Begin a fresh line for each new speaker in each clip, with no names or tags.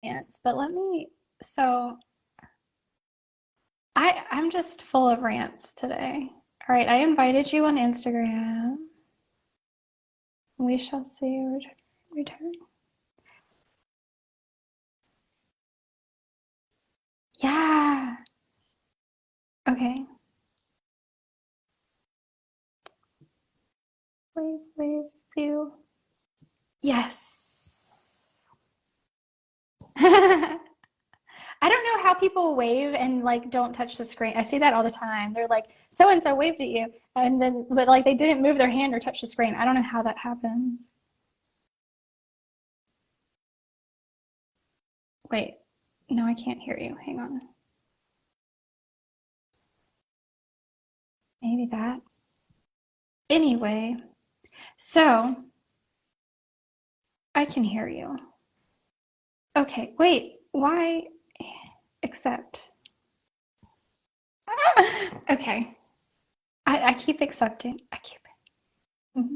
rants, but so I'm just full of rants today. All right, I invited you on Instagram. We shall see return. Yeah. Okay. Wave, view. Yes. I don't know how people wave and like don't touch the screen. I see that all the time. They're like, so and so waved at you, and then but like they didn't move their hand or touch the screen. I don't know how that happens. Wait, no, I can't hear you. Hang on. Maybe that. Anyway, so I can hear you. Okay, wait, why accept? Okay, I keep accepting. I keep it.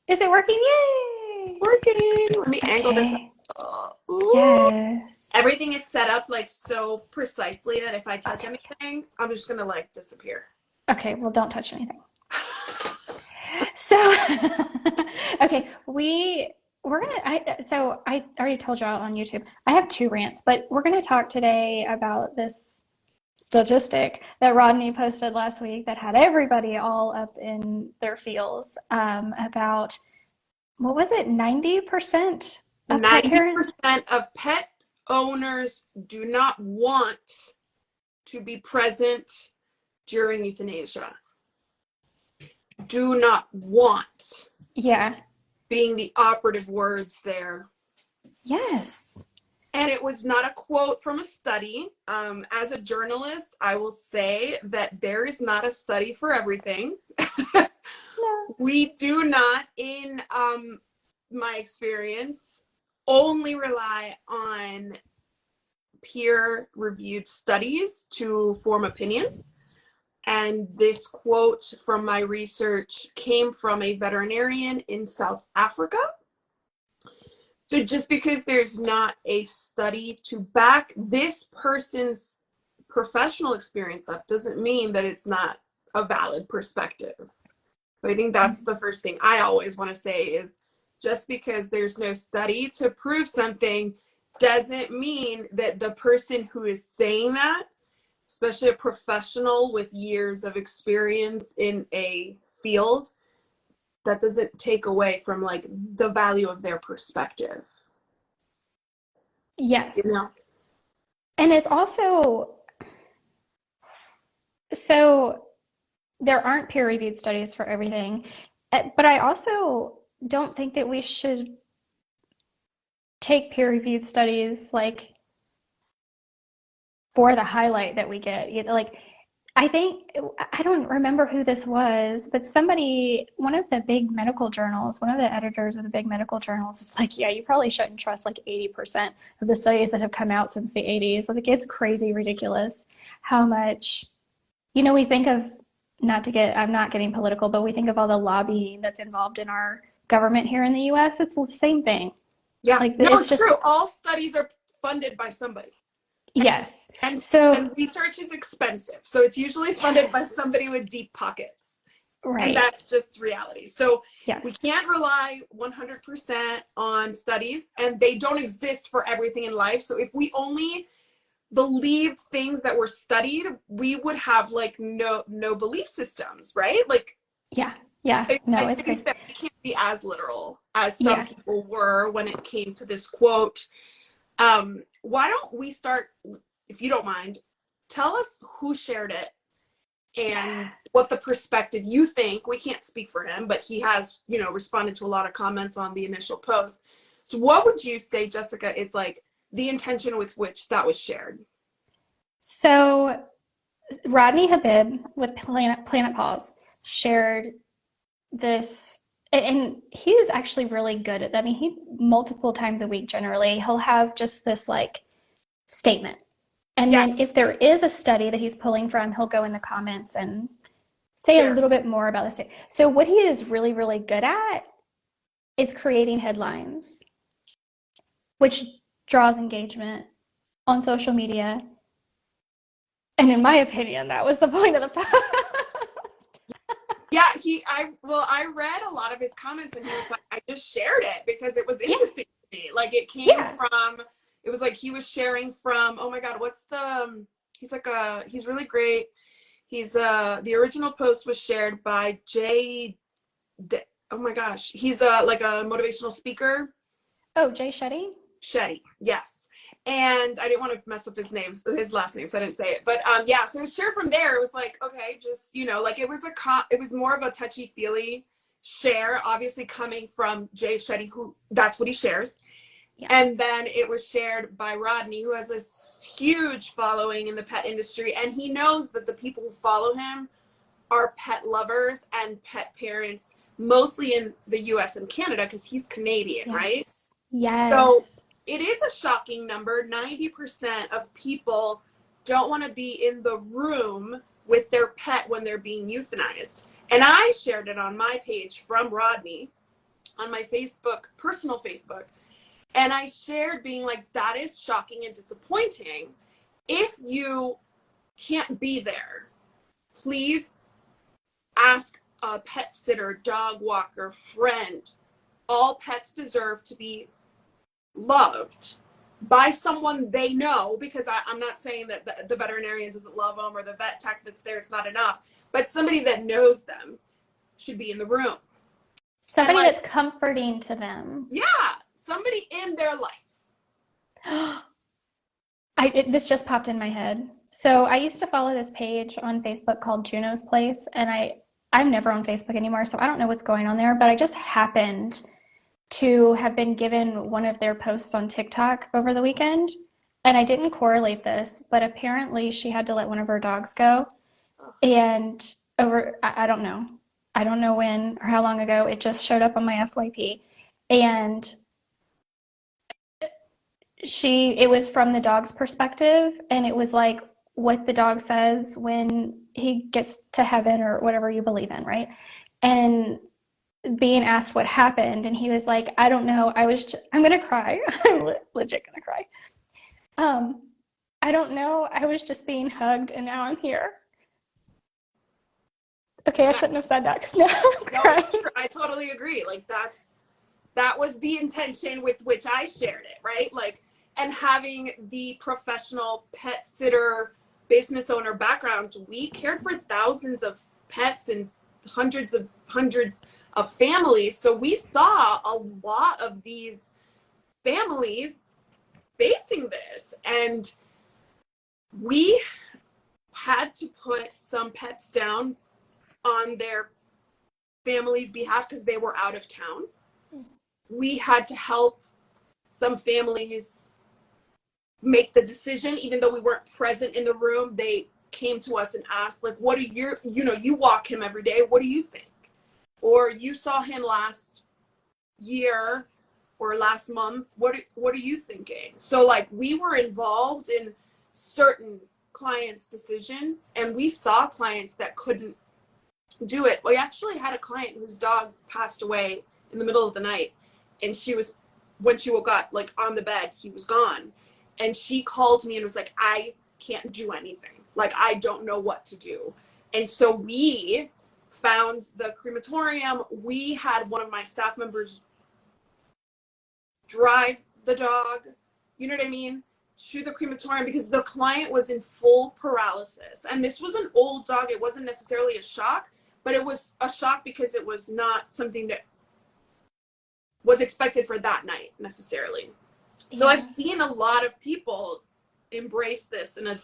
Is it working? Yay!
Working. Let me angle this
Okay.
up.
Yes.
Everything is set up like so precisely that if I touch anything, I'm just gonna like disappear.
Okay, well, don't touch anything. So, okay, I already told y'all on YouTube, I have two rants, but we're gonna talk today about this statistic that Rodney posted last week that had everybody all up in their feels about what was it, 90% of pet parents?
90% of pet owners do not want to be present during euthanasia. Do not want.
Yeah.
Being the operative words there.
Yes.
And it was not a quote from a study. As a journalist, I will say that there is not a study for everything.
No.
We do not, in my experience, only rely on peer-reviewed studies to form opinions. And this quote from my research came from a veterinarian in South Africa. So just because there's not a study to back this person's professional experience up doesn't mean that it's not a valid perspective. So I think that's the first thing I always want to say is just because there's no study to prove something doesn't mean that the person who is saying that, especially a professional with years of experience in a field, that doesn't take away from like the value of their perspective.
Yes.
You know?
And it's also, so there aren't peer-reviewed studies for everything, but I also don't think that we should take peer-reviewed studies like for the highlight that we get. Like, I think, I don't remember who this was, but somebody, one of the big medical journals, one of the editors of the big medical journals is like, yeah, you probably shouldn't trust like 80% of the studies that have come out since the 80s. Like, it's crazy ridiculous how much, we think of, I'm not getting political, but we think of all the lobbying that's involved in our government here in the US. It's the same thing.
Yeah,
Like,
no,
it's
it's
just,
true. All studies are funded by somebody.
yes.
And,
So,
and research is expensive. So it's usually funded by
yes,
somebody with deep pockets. And
right.
that's just reality. So we
Yes.
can't rely 100% on studies, and they don't exist for everything in life. So if we only believed things that were studied, we would have like no belief systems, right? Like
Yeah. Yeah. No,
I
it's
think
crazy.
that we can't be as literal as some
Yeah.
people were when it came to this quote. Why don't we start, if you don't mind, tell us who shared it and
Yeah.
what the perspective you think. We can't speak for him, but he has, responded to a lot of comments on the initial post. So what would you say, Jessica, is like the intention with which that was shared?
So Rodney Habib with Planet Paws shared this, and he is actually really good at that. I mean, he multiple times a week generally, he'll have just this like statement. And then
Yes.
if there is a study that he's pulling from, he'll go in the comments and say a
Sure.
little bit more about the study. So what he is really, really good at is creating headlines. which draws engagement on social media. And in my opinion, that was the point of the post.
Yeah, I read a lot of his comments and he was like, I just shared it because it was
Yeah,
interesting to me. Like it came
yeah.
from, it was like he was sharing from, oh my God, he's really great. The original post was shared by oh my gosh, he's like a motivational speaker.
Oh, Jay Shetty?
Shetty, yes. And I didn't want to mess up his last name, so I didn't say it. But yeah, so it was shared from there. It was like, okay, just, like it was more of a touchy-feely share, obviously coming from Jay Shetty, who that's what he shares.
Yeah.
And then it was shared by Rodney, who has this huge following in the pet industry. And he knows that the people who follow him are pet lovers and pet parents, mostly in the US and Canada, because he's Canadian, right?
Yes.
So
Yes.
it is a shocking number. 90% of people don't want to be in the room with their pet when they're being euthanized. And I shared it on my page from Rodney on my Facebook, personal Facebook. And I shared being like, that is shocking and disappointing. If you can't be there, please ask a pet sitter, dog walker, friend. All pets deserve to be loved by someone they know, because I'm not saying that the veterinarians doesn't love them or the vet tech that's there, it's not enough, but somebody that knows them should be in the room.
Somebody that's comforting to them.
Yeah, somebody in their life.
This just popped in my head. So I used to follow this page on Facebook called Juno's Place, and I'm never on Facebook anymore, so I don't know what's going on there, but I just happened to have been given one of their posts on TikTok over the weekend. And I didn't correlate this, but apparently she had to let one of her dogs go. And I don't know. I don't know when or how long ago. It just showed up on my FYP. And it was from the dog's perspective. And it was like what the dog says when he gets to heaven or whatever you believe in, right? And being asked what happened, and he was like, I don't know, I'm gonna cry. I'm legit gonna cry. I don't know, I was just being hugged and now I'm here. Okay, I shouldn't have said that because now I'm crying.
No, I totally agree. Like that was the intention with which I shared it, right? Like, and having the professional pet sitter business owner background, we cared for thousands of pets and hundreds of families. So we saw a lot of these families facing this, and we had to put some pets down on their family's behalf because they were out of town. We had to help some families make the decision, even though we weren't present in the room. They came to us and asked, like, what are your, you walk him every day, what do you think? Or you saw him last year or last month, what are you thinking? So like we were involved in certain clients' decisions, and we saw clients that couldn't do it. We actually had a client whose dog passed away in the middle of the night, and when she woke up, like on the bed, he was gone. And she called me and was like, I can't do anything. Like, I don't know what to do. And so we found the crematorium. We had one of my staff members drive the dog, you know what I mean, to the crematorium, because the client was in full paralysis. And this was an old dog. It wasn't necessarily a shock, but it was a shock because it was not something that was expected for that night necessarily. So I've seen a lot of people embrace this in a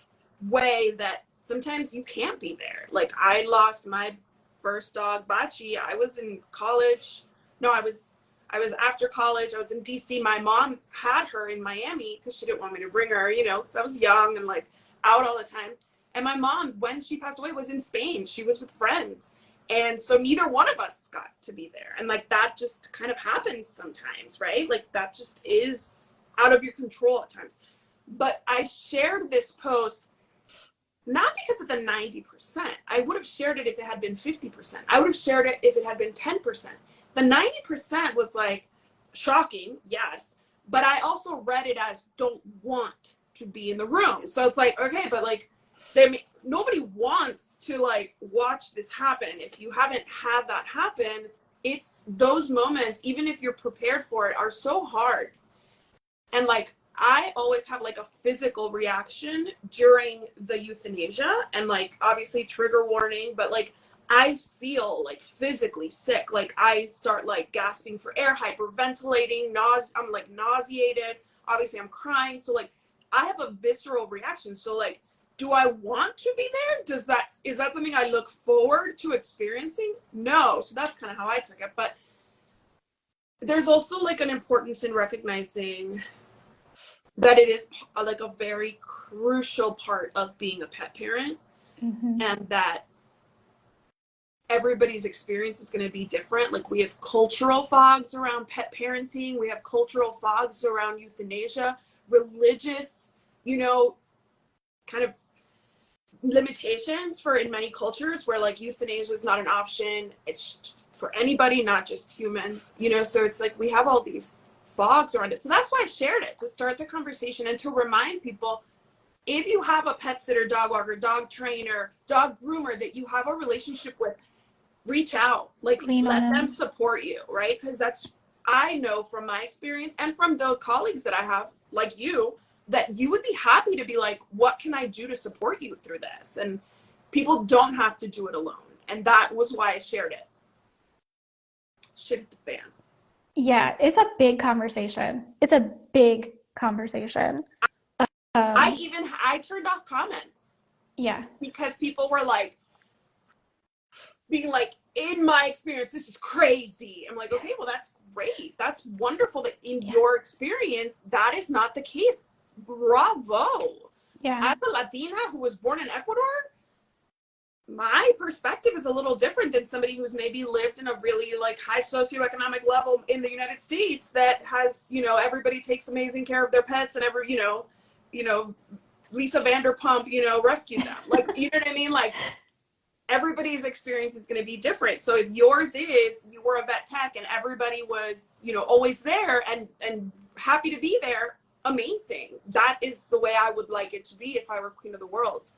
way that sometimes you can't be there. Like I lost my first dog, Bachi. I was in college. No, I was after college. I was in DC. My mom had her in Miami because she didn't want me to bring her, because I was young and like out all the time. And my mom, when she passed away, was in Spain. She was with friends. And so neither one of us got to be there. And like that just kind of happens sometimes, right? Like that just is out of your control at times. But I shared this post not because of the 90%. I would have shared it if it had been 50%. I would have shared it if it had been 10%. The 90% was like shocking, yes, but I also read it as don't want to be in the room. So it's like, okay, but like nobody wants to like watch this happen. If you haven't had that happen, it's those moments, even if you're prepared for it, are so hard. And like I always have like a physical reaction during the euthanasia, and like obviously trigger warning, but like I feel like physically sick. Like I start like gasping for air, hyperventilating, I'm like nauseated. Obviously I'm crying. So like I have a visceral reaction. So like, do I want to be there? Is that something I look forward to experiencing? No. So that's kind of how I took it. But there's also like an importance in recognizing that it is like a very crucial part of being a pet parent, and that everybody's experience is going to be different. Like we have cultural fogs around pet parenting. We have cultural fogs around euthanasia, religious, kind of limitations for in many cultures where like euthanasia is not an option. It's for anybody, not just humans, so it's like we have all these fogs around it. So that's why I shared it, to start the conversation and to remind people, if you have a pet sitter, dog walker, dog trainer, dog groomer that you have a relationship with, reach out, like let them support you, right? Because I know from my experience and from the colleagues that I have, like you, that you would be happy to be like, what can I do to support you through this? And people don't have to do it alone. And that was why I shared it. Shit at the fan.
Yeah, it's a big conversation. It's a big conversation.
I turned off comments.
Yeah.
Because people were like, being like, in my experience, this is crazy. I'm like, okay, well, that's great. That's wonderful that in your experience, that is not the case. Bravo.
Yeah.
As a Latina who was born in Ecuador, my perspective is a little different than somebody who's maybe lived in a really like high socioeconomic level in the United States that has, everybody takes amazing care of their pets and Lisa Vanderpump, rescued them. Like, you know what I mean? Like, everybody's experience is going to be different. So if yours is, you were a vet tech and everybody was, always there and happy to be there, amazing. That is the way I would like it to be if I were queen of the world.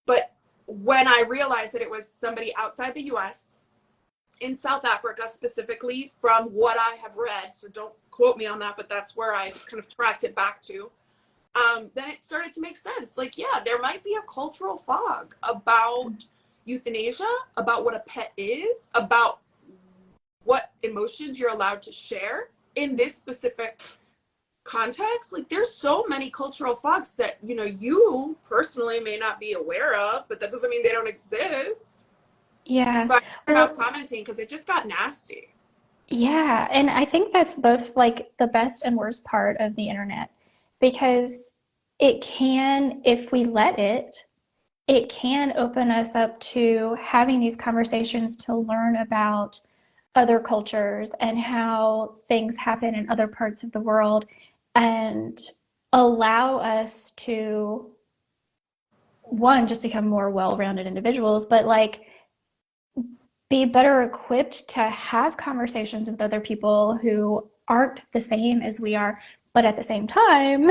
But when I realized that it was somebody outside the US, in South Africa specifically, from what I have read, so don't quote me on that, but that's where I kind of tracked it back to, then it started to make sense. Like, yeah, there might be a cultural fog about euthanasia, about what a pet is, about what emotions you're allowed to share in this specific context. Like, there's so many cultural fogs that, you personally may not be aware of, but that doesn't mean they don't exist.
Yeah.
So I stopped commenting because it just got nasty.
Yeah. And I think that's both like the best and worst part of the internet, because it can, if we let it can open us up to having these conversations to learn about other cultures and how things happen in other parts of the world, and allow us to, one, just become more well-rounded individuals, but like be better equipped to have conversations with other people who aren't the same as we are. But at the same time,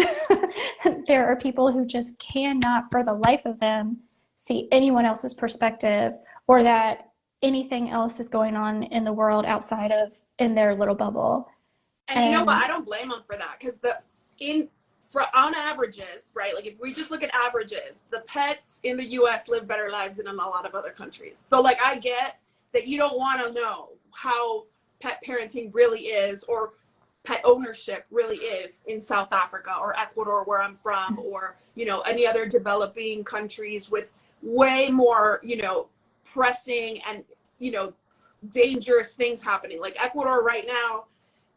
there are people who just cannot, for the life of them, see anyone else's perspective, or that anything else is going on in the world outside of in their little bubble.
And you know what? I don't blame them for that, because on averages, right? Like if we just look at averages, the pets in the US live better lives than in a lot of other countries. So like I get that you don't want to know how pet parenting really is, or pet ownership really is in South Africa or Ecuador, where I'm from, or, any other developing countries with way more, pressing and, dangerous things happening. Like Ecuador right now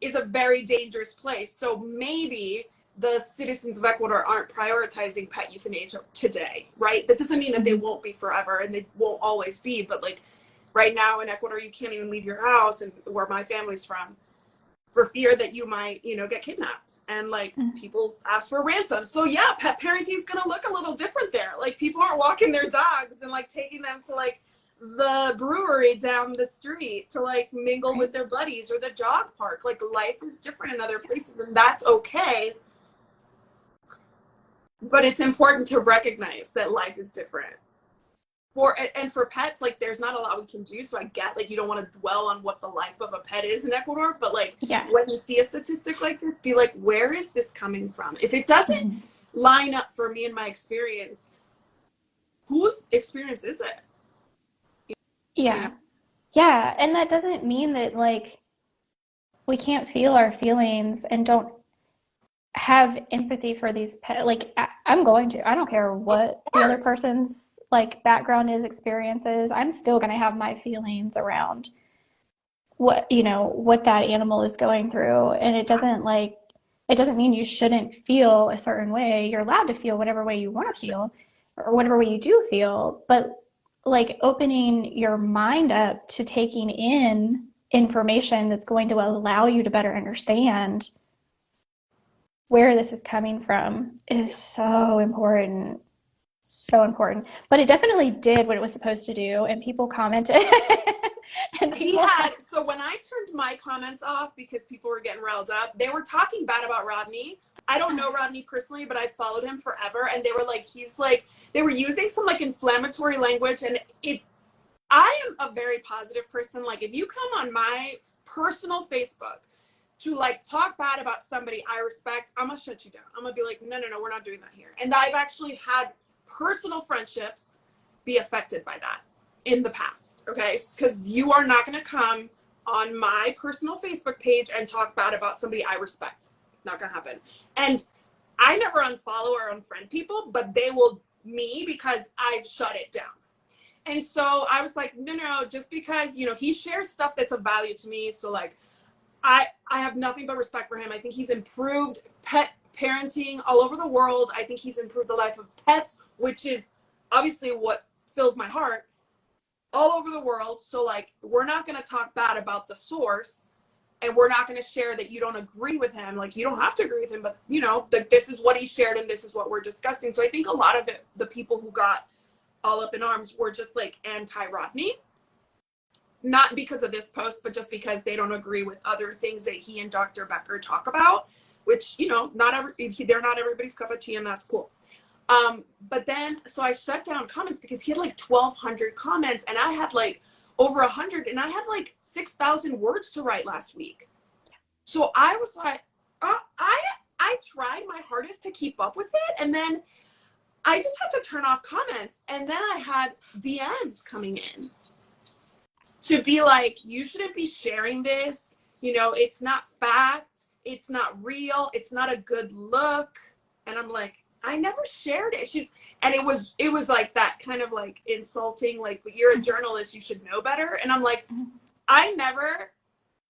is a very dangerous place. So maybe the citizens of Ecuador aren't prioritizing pet euthanasia today, right? That doesn't mean that they won't be forever and they won't always be, but like right now in Ecuador, you can't even leave your house, and where my family's from, for fear that you might, get kidnapped, and like people ask for ransom. So yeah, pet parenting is going to look a little different there. Like people aren't walking their dogs and like taking them to like the brewery down the street to like mingle
Right.
with their buddies, or the dog park. Like life is different in other places, and that's okay. But it's important to recognize that life is different. And for pets, like there's not a lot we can do. So I get like you don't want to dwell on what the life of a pet is in Ecuador, but like
Yeah.
when you see a statistic like this, be like, where is this coming from? If it doesn't
Mhm.
line up for me and my experience, whose experience is it? You know?
Yeah. Yeah. And that doesn't mean that like we can't feel our feelings and don't have empathy for these pets. Like I'm going to. I don't care
Of
what the other
course.
person's like background is, experiences. I'm still going to have my feelings around what, what that animal is going through. And it doesn't mean you shouldn't feel a certain way. You're allowed to feel whatever way you want
For
to
sure.
feel or whatever way you do feel, but like opening your mind up to taking in information that's going to allow you to better understand where this is coming from is so important. So important. But it definitely did what it was supposed to do, and people commented. And
He
people had,
had, so when I turned my comments off because people were getting riled up, they were talking bad about Rodney. I don't know Rodney personally, but I followed him forever, and they were like, he's like, they were using some like inflammatory language, and it, I am a very positive person. Like if you come on my personal Facebook to like talk bad about somebody I respect, I'm gonna shut you down. I'm gonna be like, no, no, no, we're not doing that here. And I've actually had personal friendships be affected by that in the past. Okay, because you are not gonna come on my personal Facebook page and talk bad about somebody I respect. Not gonna happen. And I never unfollow or unfriend people, but they will me because I've shut it down. And so I was like, no, no, just because, he shares stuff that's of value to me. So like, I have nothing but respect for him. I think he's improved pet parenting all over the world. I think he's improved the life of pets, which is obviously what fills my heart, all over the world. So like, we're not going to talk bad about the source, and we're not going to share that you don't agree with him. Like, you don't have to agree with him, but that this is what he shared and this is what we're discussing. So I think a lot of it, the people who got all up in arms were just like anti-Rodney, not because of this post, but just because they don't agree with other things that he and Dr. Becker talk about, which, they're not everybody's cup of tea, and that's cool. But then, so I shut down comments because he had like 1,200 comments, and I had like over 100, and I had like 6,000 words to write last week. So I was like, I tried my hardest to keep up with it, and then I just had to turn off comments, and then I had DMs coming in to be like, you shouldn't be sharing this. It's not fact. It's not real. It's not a good look. And I'm like, I never shared it. And it was like that kind of like insulting, like, but you're a journalist, you should know better. And I'm like, I never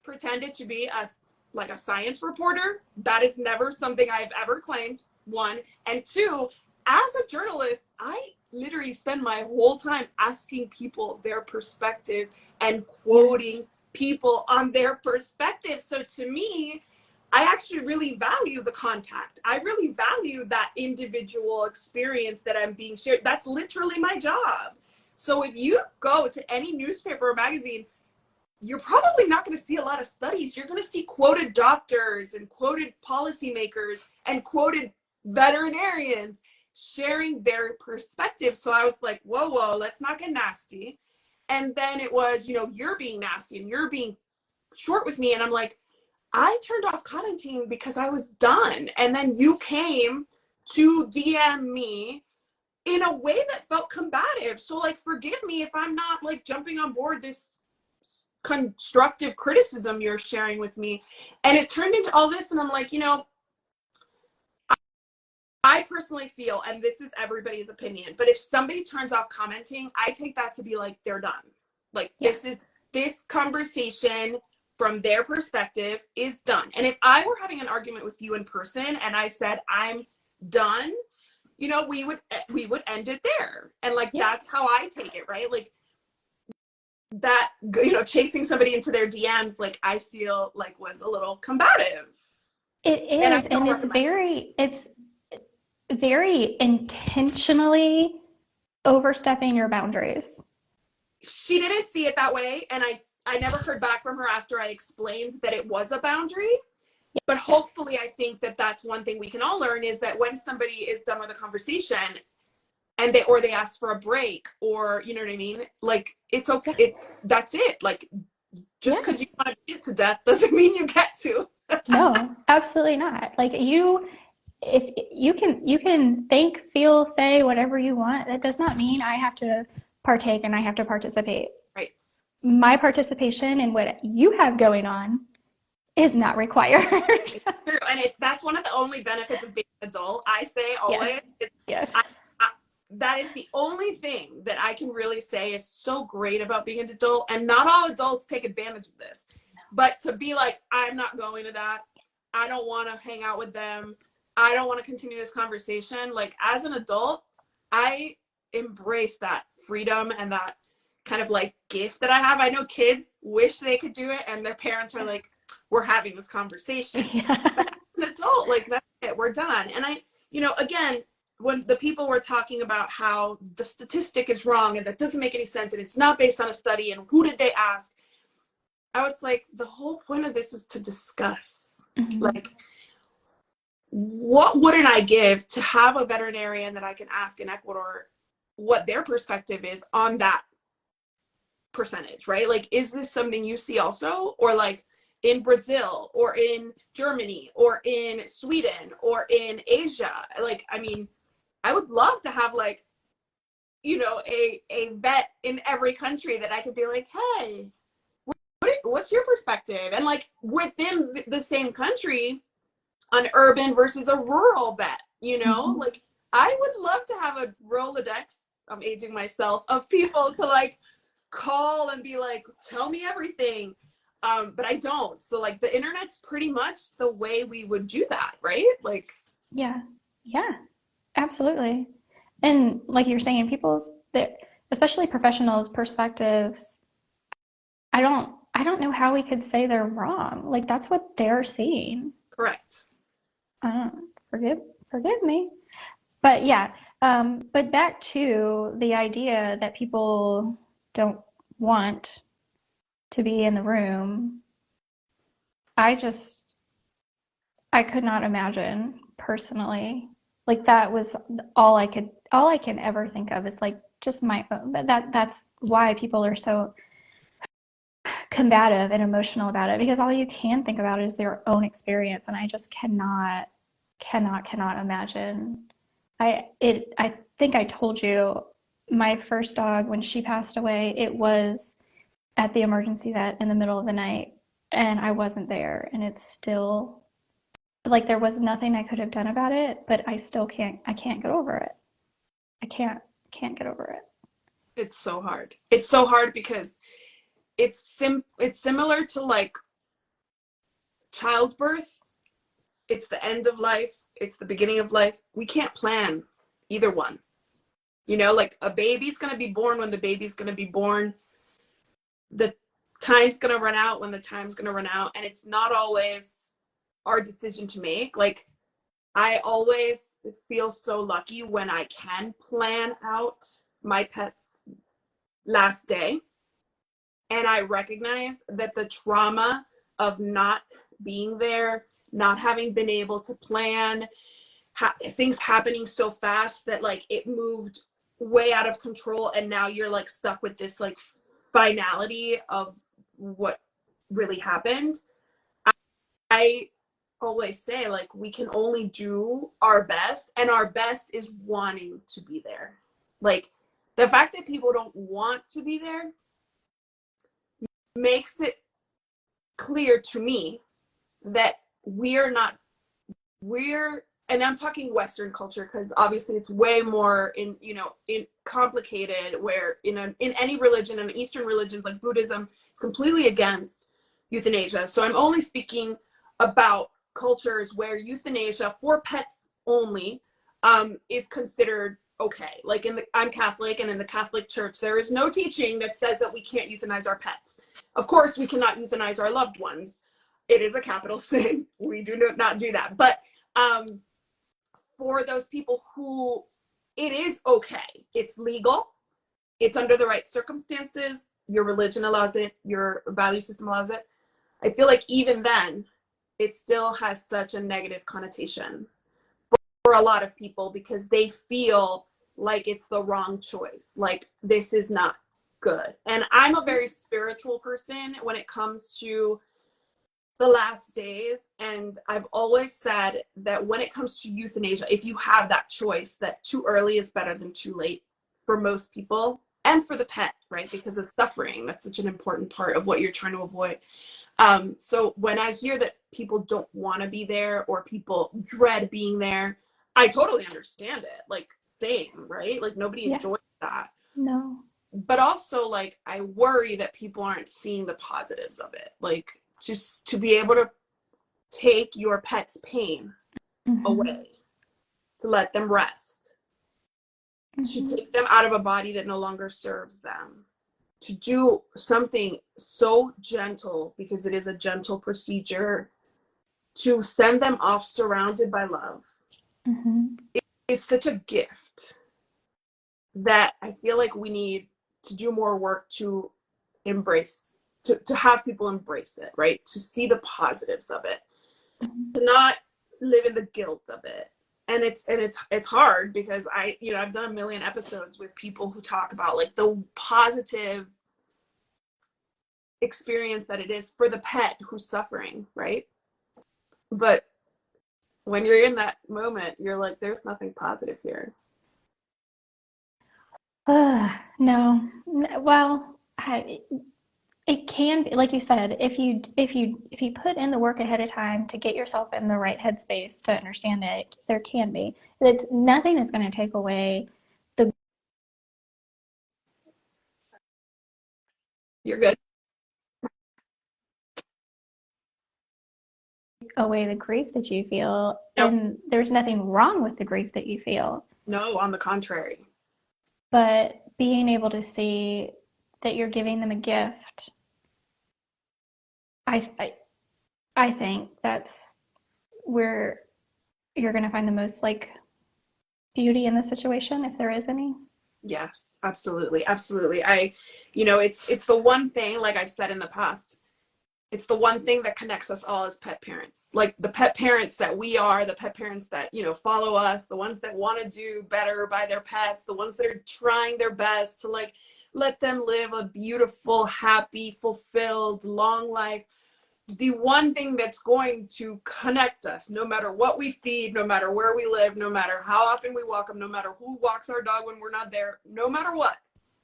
pretended to be a science reporter. That is never something I've ever claimed, one. And two, as a journalist, I literally spend my whole time asking people their perspective and quoting people on their perspective. So to me, I actually really value the contact. I really value that individual experience that I'm being shared. That's literally my job. So if you go to any newspaper or magazine, you're probably not going to see a lot of studies. You're going to see quoted doctors and quoted policymakers and quoted veterinarians sharing their perspective. So I was like, whoa, let's not get nasty. And then it was, you're being nasty and you're being short with me. And I'm like, I turned off commenting because I was done. And then you came to DM me in a way that felt combative. So like, forgive me if I'm not like jumping on board this constructive criticism you're sharing with me. And it turned into all this. And I'm like, I personally feel, and this is everybody's opinion, but if somebody turns off commenting, I take that to be like, they're done. Like,
yeah.
this conversation from their perspective is done. And if I were having an argument with you in person and I said, I'm done, we would end it there. And like, that's how I take it, right? Like that, chasing somebody into their DMs, like I feel like was a little combative.
It
And I
is, and
don't recommend it.
it's very intentionally overstepping your boundaries.
she didn't see it that way, and I never heard back from her after I explained that it was a boundary. But hopefully, I think that that's one thing we can all learn, is that when somebody is done with a conversation and they ask for a break, or you know what I mean, like, it's okay. That's it. Like, just because you
Yes.
want to beat it to death doesn't mean you get to.
No, absolutely not. Like if you can think, feel, say whatever you want. That does not mean I have to partake and I have to participate.
Right.
My participation in what you have going on is not required.
It's true. And that's one of the only benefits of being an adult. I say always,
Yes. Yes.
I, that is the only thing that I can really say is so great about being an adult. And not all adults take advantage of this. But to be like, I'm not going to that. I don't want to hang out with them. I don't want to continue this conversation. Like, as an adult, I embrace that freedom and that kind of like gift that I have. I know kids wish they could do it, and their parents are like, we're having this conversation.
Yeah.
But as an adult, like, that's it, we're done. And again, when the people were talking about how the statistic is wrong and that doesn't make any sense and it's not based on a study and who did they ask, I was like, the whole point of this is to discuss.
Mm-hmm.
Like, what wouldn't I give to have a veterinarian that I can ask in Ecuador what their perspective is on that percentage, right? Like, is this something you see also? Or like in Brazil or in Germany or in Sweden or in Asia? Like, I mean, I would love to have like, a vet in every country that I could be like, hey, what's your perspective? And like within the same country, an urban versus a rural vet,
Mm-hmm.
like, I would love to have a Rolodex, I'm aging myself, of people to like call and be like, tell me everything. But I don't. So like the internet's pretty much the way we would do that, right? Like,
Yeah. Yeah. Absolutely. And like you're saying, especially professionals' perspectives, I don't know how we could say they're wrong. Like that's what they're seeing.
correct.
I don't forgive me. But yeah, but back to the idea that people don't want to be in the room. I just I could not imagine personally. Like that was all I can ever think of is like just my own, but that's why people are so combative and emotional about it, because all you can think about is their own experience, and I just cannot imagine. I think I told you my first dog, when she passed away, it was at the emergency vet in the middle of the night, and I wasn't there, and it's still like there was nothing I could have done about it, but I can't get over it. I can't get over it.
It's so hard. It's so hard because it's similar to like childbirth. It's the end of life. It's the beginning of life. We can't plan either one. Like a baby's going to be born when the baby's going to be born. The time's going to run out when the time's going to run out. And it's not always our decision to make. Like, I always feel so lucky when I can plan out my pet's last day. And I recognize that the trauma of not being there, not having been able to plan, things happening so fast that like it moved way out of control, and now you're like stuck with this like finality of what really happened. I always say, like, we can only do our best, and our best is wanting to be there. Like, the fact that people don't want to be there makes it clear to me that we're and I'm talking Western culture, because obviously it's way more in complicated, where in any religion, and Eastern religions like Buddhism is completely against euthanasia. So I'm only speaking about cultures where euthanasia for pets only is considered okay. Like I'm Catholic, and in the Catholic Church, there is no teaching that says that we can't euthanize our pets. Of course, we cannot euthanize our loved ones. It is a capital sin. We do not do that. But for those people who it is okay, it's legal, it's under the right circumstances, your religion allows it, your value system allows it, I feel like even then, it still has such a negative connotation for a lot of people because they feel like it's the wrong choice. Like, this is not good. And I'm a very spiritual person when it comes to the last days. And I've always said that when it comes to euthanasia, if you have that choice, that too early is better than too late for most people and for the pet, right? Because of suffering, that's such an important part of what you're trying to avoid. So when I hear that people don't want to be there or people dread being there, I totally understand it. Like, same, right? Like, nobody enjoys that.
No.
But also, like, I worry that people aren't seeing the positives of it. Like, just to be able to take your pet's pain away, to let them rest, to take them out of a body that no longer serves them, to do something so gentle, because it is a gentle procedure, to send them off surrounded by love. It is such a gift that I feel like we need to do more work to embrace, to have people embrace it, right? To see the positives of it, to not live in the guilt of it. And it's hard because I've done a million episodes with people who talk about like the positive experience that it is for the pet who's suffering, right? But when you're in that moment, you're like, there's nothing positive here.
No. Well, it can be, like you said, if you put in the work ahead of time to get yourself in the right headspace to understand it, there can be. It's nothing is going to take away the
You're good.
grief that you feel,
Nope.
and there's nothing wrong with the grief that you feel.
No, on the contrary.
But being able to see that you're giving them a gift, I think that's where you're going to find the most like beauty in the situation, if there is any.
Yes, absolutely. Absolutely. It's the one thing, like I've said in the past, it's the one thing that connects us all as pet parents. Like the pet parents that we are, the pet parents that, follow us, the ones that want to do better by their pets, the ones that are trying their best to like let them live a beautiful, happy, fulfilled, long life. The one thing that's going to connect us, no matter what we feed, no matter where we live, no matter how often we walk them, no matter who walks our dog when we're not there, no matter what,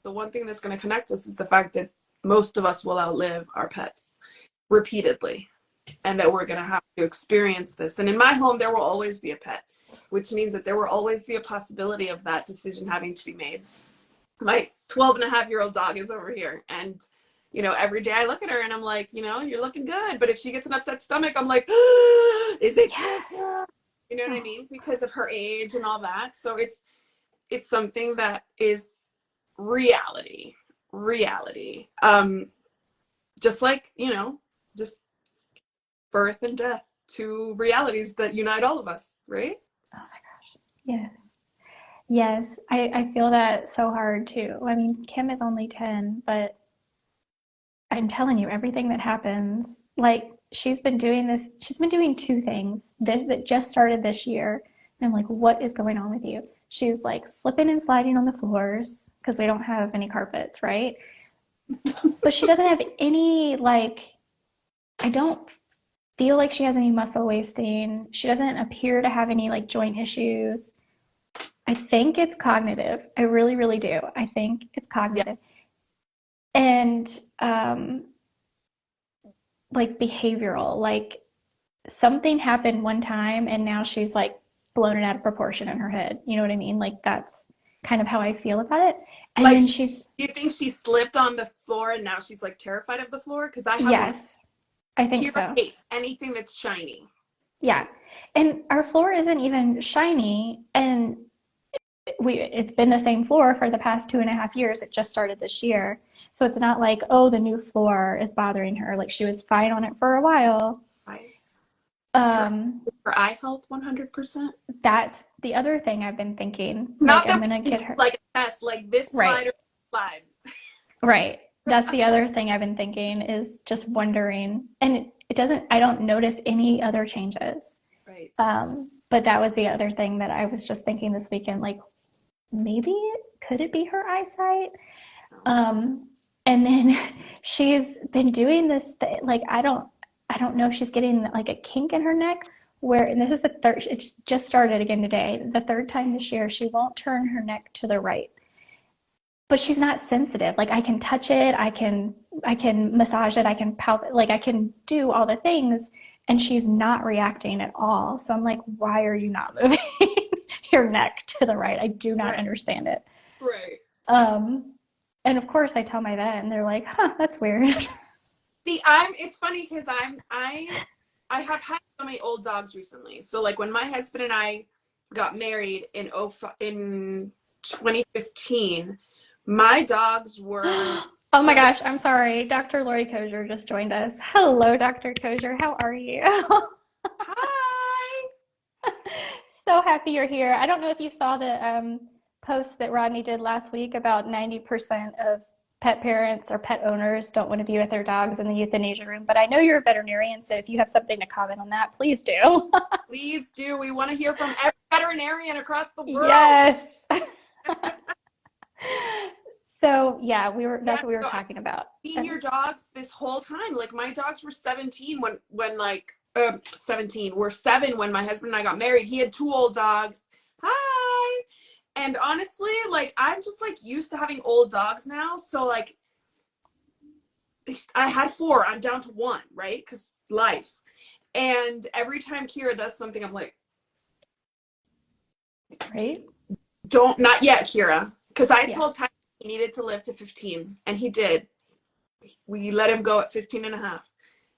the one thing that's going to connect us is the fact that most of us will outlive our pets repeatedly, and that we're going to have to experience this. And in my home, there will always be a pet, which means that there will always be a possibility of that decision having to be made. My 12-and-a-half-year-old dog is over here, and every day I look at her and I'm like, you're looking good. But if she gets an upset stomach, I'm like, is it cancer? You know what I mean? Because of her age and all that. So it's something that is reality. Just like, just birth and death, two realities that unite all of us, right?
Oh my gosh. Yes. Yes. I feel that so hard too. I mean, Kim is only 10, but I'm telling you, everything that happens, like she's been doing two things that just started this year. And I'm like, what is going on with you? She's like slipping and sliding on the floors because we don't have any carpets, right? But she doesn't have any, like, I don't feel like she has any muscle wasting. She doesn't appear to have any like joint issues. I think it's cognitive. I really, really do. I think it's cognitive. And like behavioral, like something happened one time and now she's like blown it out of proportion in her head. You know what I mean? Like that's kind of how I feel about it. And
Like,
then
do you think she slipped on the floor and now she's like terrified of the floor? Because I have
yes, I think
Kira
so.
hates anything that's shiny.
Yeah. And our floor isn't even shiny, and it's been the same floor for the past 2.5 years. It just started this year. So it's not like, oh, the new floor is bothering her. Like she was fine on it for a while.
Nice. For eye health, 100%.
That's the other thing I've been thinking.
Not
Like I'm
that
gonna get her
like a test, like this
right.
slider live.
Right. That's the other thing I've been thinking is just wondering, and it doesn't, I don't notice any other changes.
Right.
But that was the other thing that I was just thinking this weekend, like maybe could it be her eyesight? And then she's been doing this th like I don't know if she's getting like a kink in her neck where, and this is the third, it's just started again today, the third time this year, she won't turn her neck to the right. But she's not sensitive. Like I can touch it, I can massage it, I can palpate, like I can do all the things, and she's not reacting at all. So I'm like, why are you not moving your neck to the right? I do not understand it.
Right.
And of course I tell my vet and they're like, huh, that's weird.
See, it's funny because I have had so many old dogs recently. So like when my husband and I got married in 2015, my dogs were
Oh my gosh, I'm sorry. Dr. Laurie Coger just joined us. Hello, Dr. Coger. How are you?
hi.
So happy you're here. I don't know if you saw the post that Rodney did last week about 90% of pet parents or pet owners don't want to be with their dogs in the euthanasia room, but I know you're a veterinarian, so if you have something to comment on that, please do.
Please do. We want to hear from every veterinarian across the world.
Yes. So yeah, that's what we were
so
talking about.
Senior dogs this whole time. Like my dogs were 17 when like 17 were 7 when my husband and I got married. He had 2 old dogs. Hi. And honestly, like I'm just like used to having old dogs now. So like I had 4, I'm down to 1, right? Because life. And every time Kira does something, I'm like,
right?
Not yet, Kira. Because I told Ty he needed to live to 15, and he did. We let him go at 15 and a half.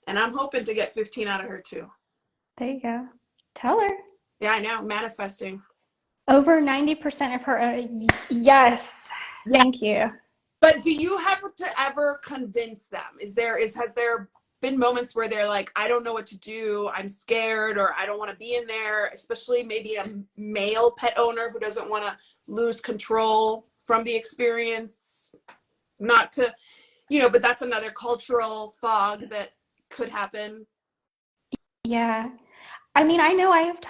And I'm hoping to get 15 out of her too.
There you go. Tell her.
Yeah, I know. Manifesting.
Over 90% of her, yes. Thank you.
But do you have to ever convince them? Has there been moments where they're like, I don't know what to do, I'm scared, or I don't want to be in there, especially maybe a male pet owner who doesn't want to lose control from the experience? Not to, but that's another cultural fog that could happen.
Yeah. I mean, I know I have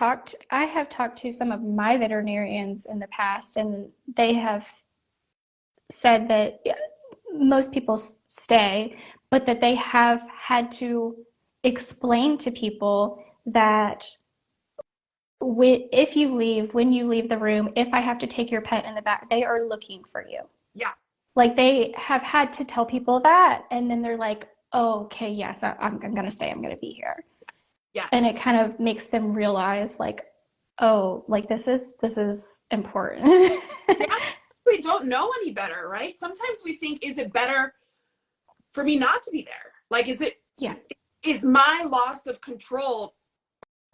talked to some of my veterinarians in the past, and they have said that most people stay, but that they have had to explain to people that if you leave, when you leave the room, if I have to take your pet in the back, they are looking for you.
Yeah.
Like they have had to tell people that, and then they're like, oh, okay, yes, I'm going to stay. I'm going to be here.
Yes.
And it kind of makes them realize like, oh, like this is important.
Yeah, we don't know any better, right? Sometimes we think, is it better for me not to be there? Like, is my loss of control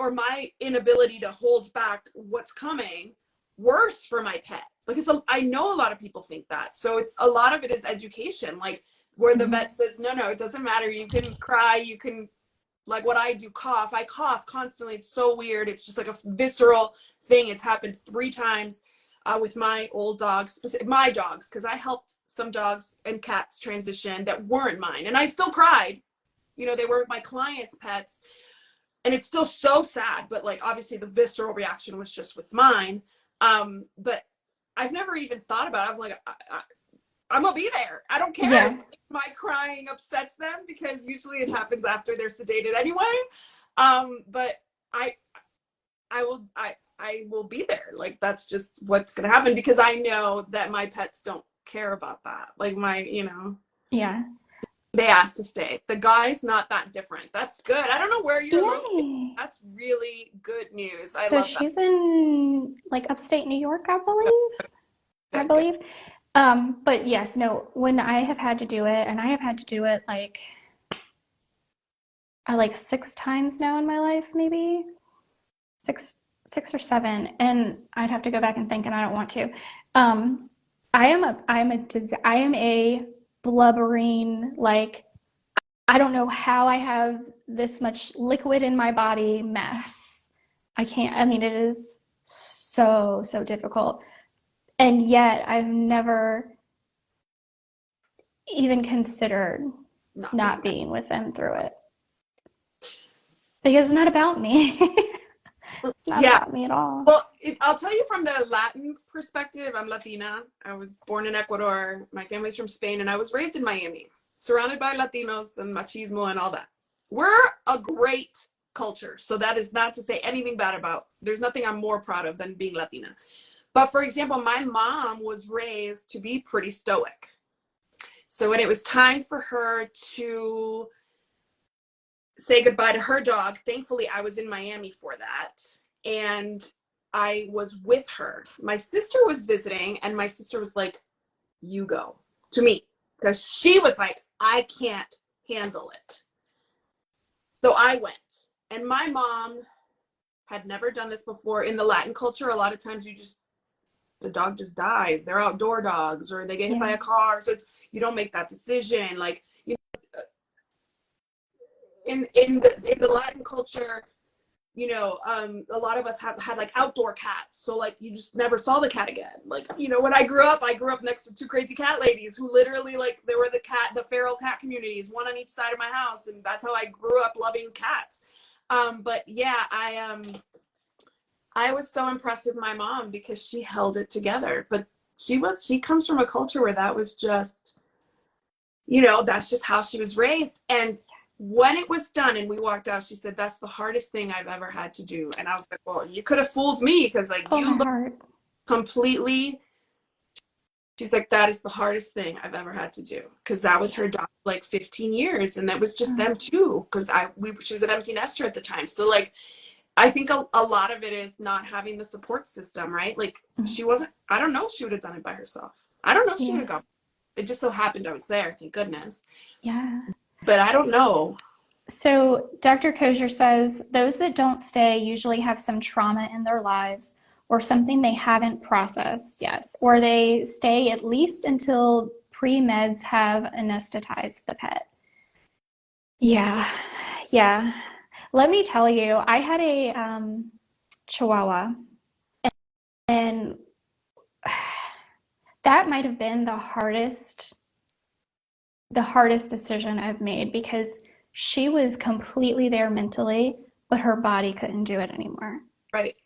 or my inability to hold back what's coming worse for my pet? Like, I know a lot of people think that. So a lot of it is education, like where the vet says, no, it doesn't matter. You can cry, you can, like what I do, cough. I cough constantly. It's so weird. It's just like a visceral thing. It's happened 3 times with my old dogs, my dogs, because I helped some dogs and cats transition that weren't mine. And I still cried. They were my clients' pets. And it's still so sad. But like, obviously the visceral reaction was just with mine. But I've never even thought about it. I'm like, I'm gonna be there. I don't care if my crying upsets them, because usually it happens after they're sedated anyway. But I will be there. Like that's just what's gonna happen, because I know that my pets don't care about that. Like
Yeah.
They asked to stay. The guy's not that different. That's good. I don't know where you're located. That's really good news. I love that.
So she's in like upstate New York, I believe.
Good.
But yes, no, when I have had to do it, and I have had to do it like 6 times now in my life, maybe 6 or 7, and I'd have to go back and think, and I don't want to. I am a blubbering, like I don't know how I have this much liquid in my body mess. I mean, it is so difficult. And yet I've never even considered not
Being
being with them through it. Because it's not about me. It's not
yeah.
about me at all.
Well, I'll tell you from the Latin perspective, I'm Latina. I was born in Ecuador. My family's from Spain, and I was raised in Miami, surrounded by Latinos and machismo and all that. We're a great culture. So that is not to say anything bad about, there's nothing I'm more proud of than being Latina. But for example, my mom was raised to be pretty stoic. So when it was time for her to say goodbye to her dog, thankfully I was in Miami for that. And I was with her. My sister was visiting, and my sister was like, you go, to me. Because she was like, I can't handle it. So I went. And my mom had never done this before. In the Latin culture, a lot of times the dog just dies. They're outdoor dogs, or they get hit by a car. So you don't make that decision. Like, you know, in the Latin culture, you know, a lot of us have had like outdoor cats. So like you just never saw the cat again. Like, you know, when I grew up next to two crazy cat ladies who literally, like, there were the feral cat communities, one on each side of my house. And that's how I grew up loving cats. But yeah, I was so impressed with my mom because she held it together. But she comes from a culture where that was just, you know, that's just how she was raised. And when it was done and we walked out, she said, that's the hardest thing I've ever had to do. And I was like, well, you could have fooled me, because like you look completely. She's like, that is the hardest thing I've ever had to do, because that was her job like 15 years, and that was just them too, because she was an empty nester at the time. So like, I think a lot of it is not having the support system, right? Like she wasn't, I don't know if she would have done it by herself. I don't know if she would have gone. It just so happened I was there, thank goodness.
Yeah.
But I don't know.
So Dr. Coger says those that don't stay usually have some trauma in their lives or something they haven't processed, yes, or they stay at least until pre-meds have anesthetized the pet. Yeah, yeah. Let me tell you, I had a Chihuahua, and that might have been the hardest decision I've made, because she was completely there mentally, but her body couldn't do it anymore.
Right.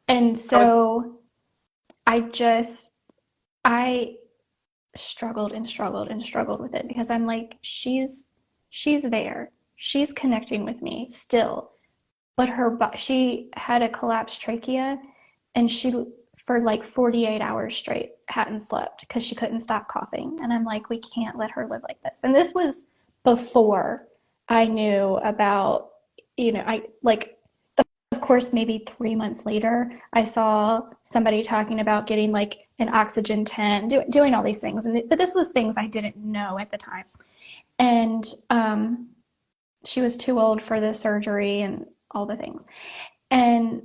And so I struggled and struggled and struggled with it, because I'm like, she's there. She's connecting with me still. But she had a collapsed trachea, and she, for like 48 hours straight, hadn't slept because she couldn't stop coughing. And I'm like, we can't let her live like this. And this was before I knew about, you know, of course, maybe 3 months later, I saw somebody talking about getting like an oxygen tent, doing all these things. But this was things I didn't know at the time. And she was too old for the surgery and all the things. And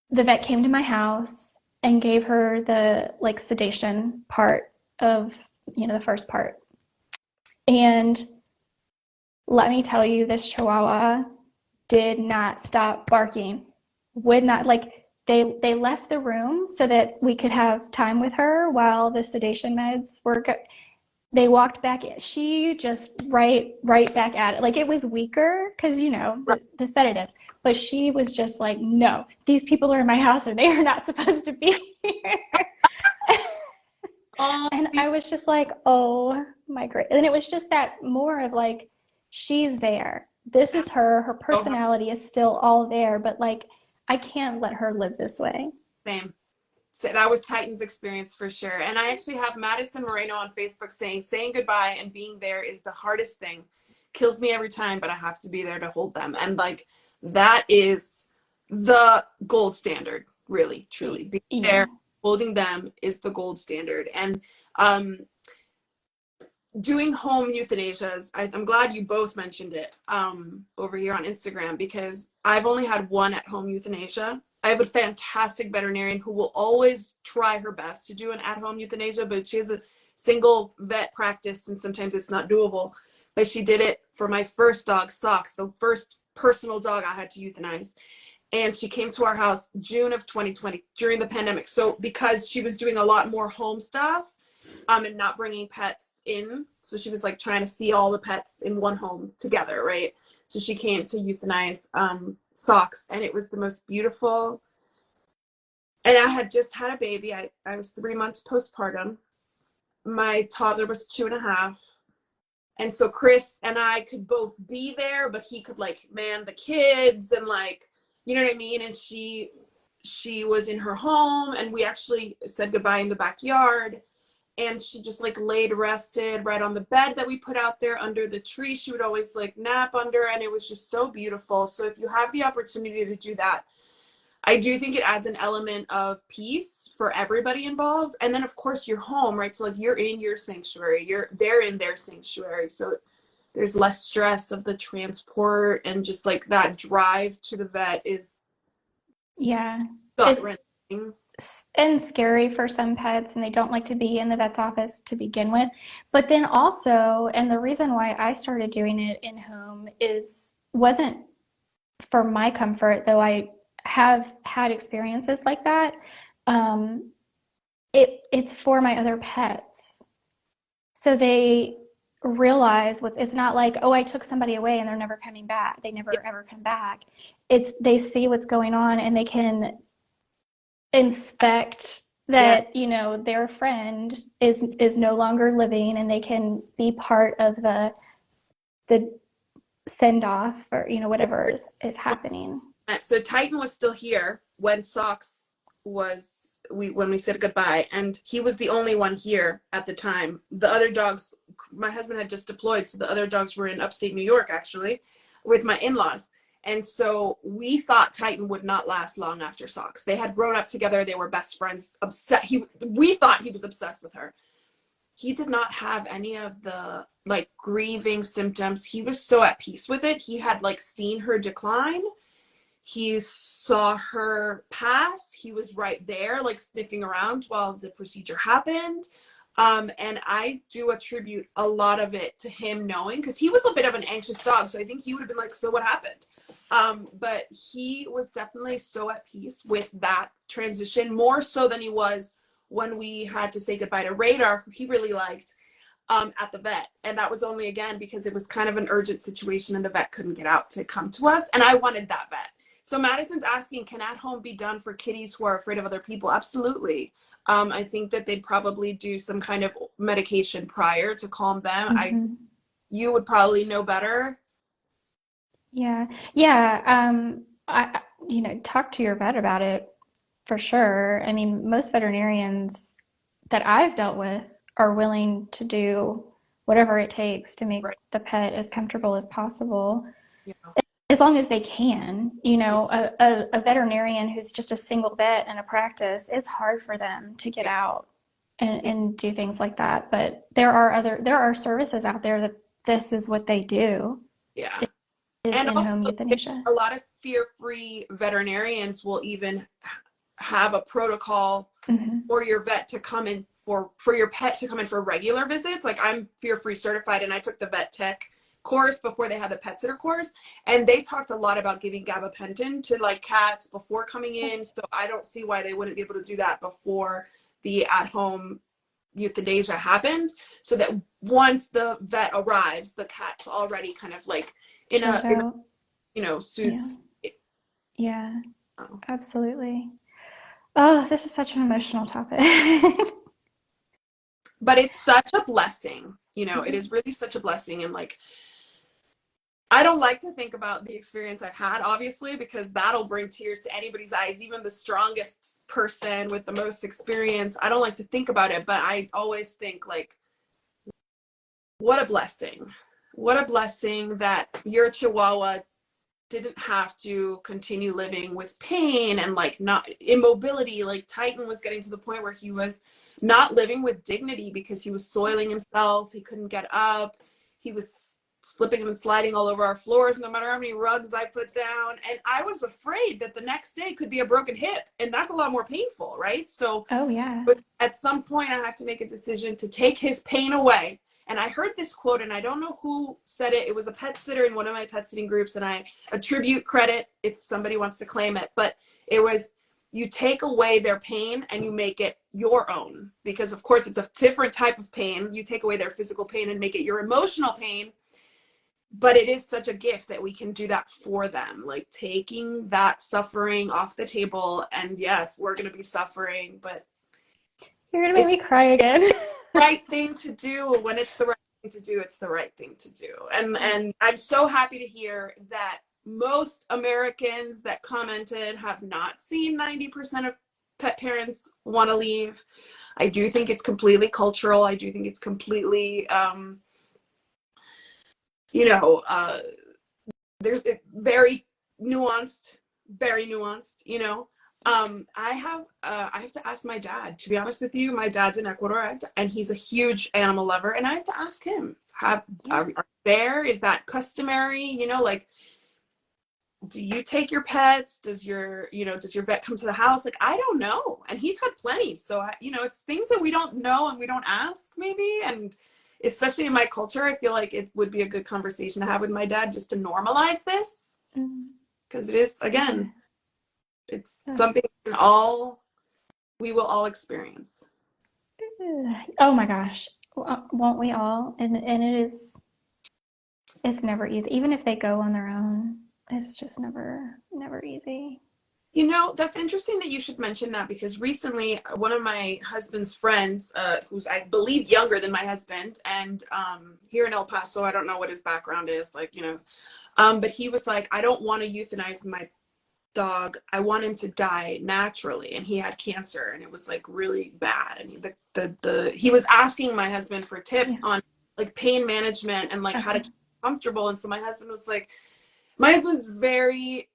the vet came to my house and gave her the like sedation part of, you know, the first part. And let me tell you, this Chihuahua did not stop barking. Would not, like, they left the room so that we could have time with her while the sedation meds were they walked back in. She just right back at it. Like, it was weaker because, you know, the sedatives. But she was just like, no, these people are in my house and they are not supposed to be here. And I was just like, oh my great. And it was just that more of like, she's there. This is her. Her personality is still all there. But like, I can't let her live this way.
Same. So that was Titan's experience for sure. And I actually have Madison Moreno on Facebook saying goodbye and being there is the hardest thing. Kills me every time, but I have to be there to hold them. And like, that is the gold standard, really, truly. Being there, holding them is the gold standard. And doing home euthanasias, I'm glad you both mentioned it over here on Instagram, because I've only had one at-home euthanasia. I have a fantastic veterinarian who will always try her best to do an at-home euthanasia, but she has a single vet practice and sometimes it's not doable. But she did it for my first dog, Socks, the first personal dog I had to euthanize. And she came to our house June of 2020 during the pandemic. So because she was doing a lot more home stuff, and not bringing pets in. So she was like trying to see all the pets in one home together, right? So she came to euthanize Socks, and it was the most beautiful. And I had just had a baby. I was 3 months postpartum. My toddler was 2.5. And so Chris and I could both be there, but he could like man the kids and like, you know what I mean? And she was in her home, and we actually said goodbye in the backyard. And she just like laid rested right on the bed that we put out there under the tree. She would always like nap under, and it was just so beautiful. So if you have the opportunity to do that, I do think it adds an element of peace for everybody involved. And then of course you're home, right? So like you're in your sanctuary, they're in their sanctuary. So there's less stress of the transport, and just like that drive to the vet is
Yeah.
gut-wrenching.
And scary for some pets, and they don't like to be in the vet's office to begin with. But then also, and the reason why I started doing it in home wasn't for my comfort, though I have had experiences like that. It's for my other pets. So they realize it's not like, oh, I took somebody away and they're never coming back. They never ever come back. They see what's going on, and they can inspect that, their friend is no longer living, and they can be part of the send off, or whatever is happening.
So Titan was still here when Socks when we said goodbye, and he was the only one here at the time. The other dogs, my husband had just deployed, so the other dogs were in upstate New York actually with my in-laws. And so we thought Titan would not last long after Socks. They had grown up together. They were best friends. We thought he was obsessed with her. He did not have any of the like grieving symptoms. He was so at peace with it. He had like seen her decline. He saw her pass. He was right there, like sniffing around while the procedure happened. And I do attribute a lot of it to him knowing, because he was a bit of an anxious dog. So I think he would have been like, so what happened? But he was definitely so at peace with that transition, more so than he was when we had to say goodbye to Radar, who he really liked, at the vet. And that was only, again, because it was kind of an urgent situation and the vet couldn't get out to come to us. And I wanted that vet. So Madison's asking, can at home be done for kitties who are afraid of other people? Absolutely. I think that they'd probably do some kind of medication prior to calm them.
Mm-hmm.
You would probably know better.
Yeah. I talk to your vet about it for sure. I mean, most veterinarians that I've dealt with are willing to do whatever it takes to make the pet as comfortable as possible.
Yeah.
As long as they can. A veterinarian who's just a single vet in a practice, it's hard for them to get out and do things like that. But there are services out there that this is what they do.
Yeah.
Is
And
in-home
also,
euthanasia.
a lot of fear-free veterinarians will even have a protocol for your vet to come in for your pet to come in for regular visits. Like, I'm fear-free certified, and I took the vet tech course before they had the pet sitter course, and they talked a lot about giving gabapentin to like cats before coming in. So I don't see why they wouldn't be able to do that before the at-home euthanasia happened, so that once the vet arrives, the cat's already kind of like in a suits.
Yeah. Absolutely. Oh, this is such an emotional topic.
But it's such a blessing, it is really such a blessing. And like, I don't like to think about the experience I've had, obviously, because that'll bring tears to anybody's eyes, even the strongest person with the most experience. I don't like to think about it, but I always think like, what a blessing. What a blessing that your Chihuahua didn't have to continue living with pain and like not immobility. Like Titan was getting to the point where he was not living with dignity because he was soiling himself. He couldn't get up. He was slipping and sliding all over our floors, no matter how many rugs I put down. And I was afraid that the next day could be a broken hip, and that's a lot more painful, right? So but at some point I have to make a decision to take his pain away. And I heard this quote, and I don't know who said it. It was a pet sitter in one of my pet sitting groups, and I attribute credit if somebody wants to claim it. But it was, you take away their pain and you make it your own, because of course it's a different type of pain. You take away their physical pain and make it your emotional pain. But it is such a gift that we can do that for them, like taking that suffering off the table. And yes, we're going to be suffering, but
You're gonna make me cry again.
it's the right thing to do. When it's the right thing to do, it's the right thing to do. And I'm so happy to hear that most Americans that commented have not seen 90% of pet parents want to leave. I do think it's completely cultural. I do think it's completely there's very nuanced, I have to ask my dad, to be honest with you. My dad's in Ecuador, and he's a huge animal lover, and I have to ask him, are there, is that customary, like, do you take your pets? Does your vet come to the house? Like, I don't know. And he's had plenty. So, it's things that we don't know and we don't ask maybe. And especially in my culture, I feel like it would be a good conversation to have with my dad, just to normalize this. Because it is, again, it's something we will all experience.
Oh my gosh. Won't we all? And it's never easy. Even if they go on their own, it's just never easy.
That's interesting that you should mention that, because recently one of my husband's friends, who's I believe younger than my husband, and here in El Paso, I don't know what his background is, but he was like, I don't want to euthanize my dog. I want him to die naturally. And he had cancer, and it was like really bad. And he was asking my husband for tips on like pain management and like how to keep comfortable. And so my husband's very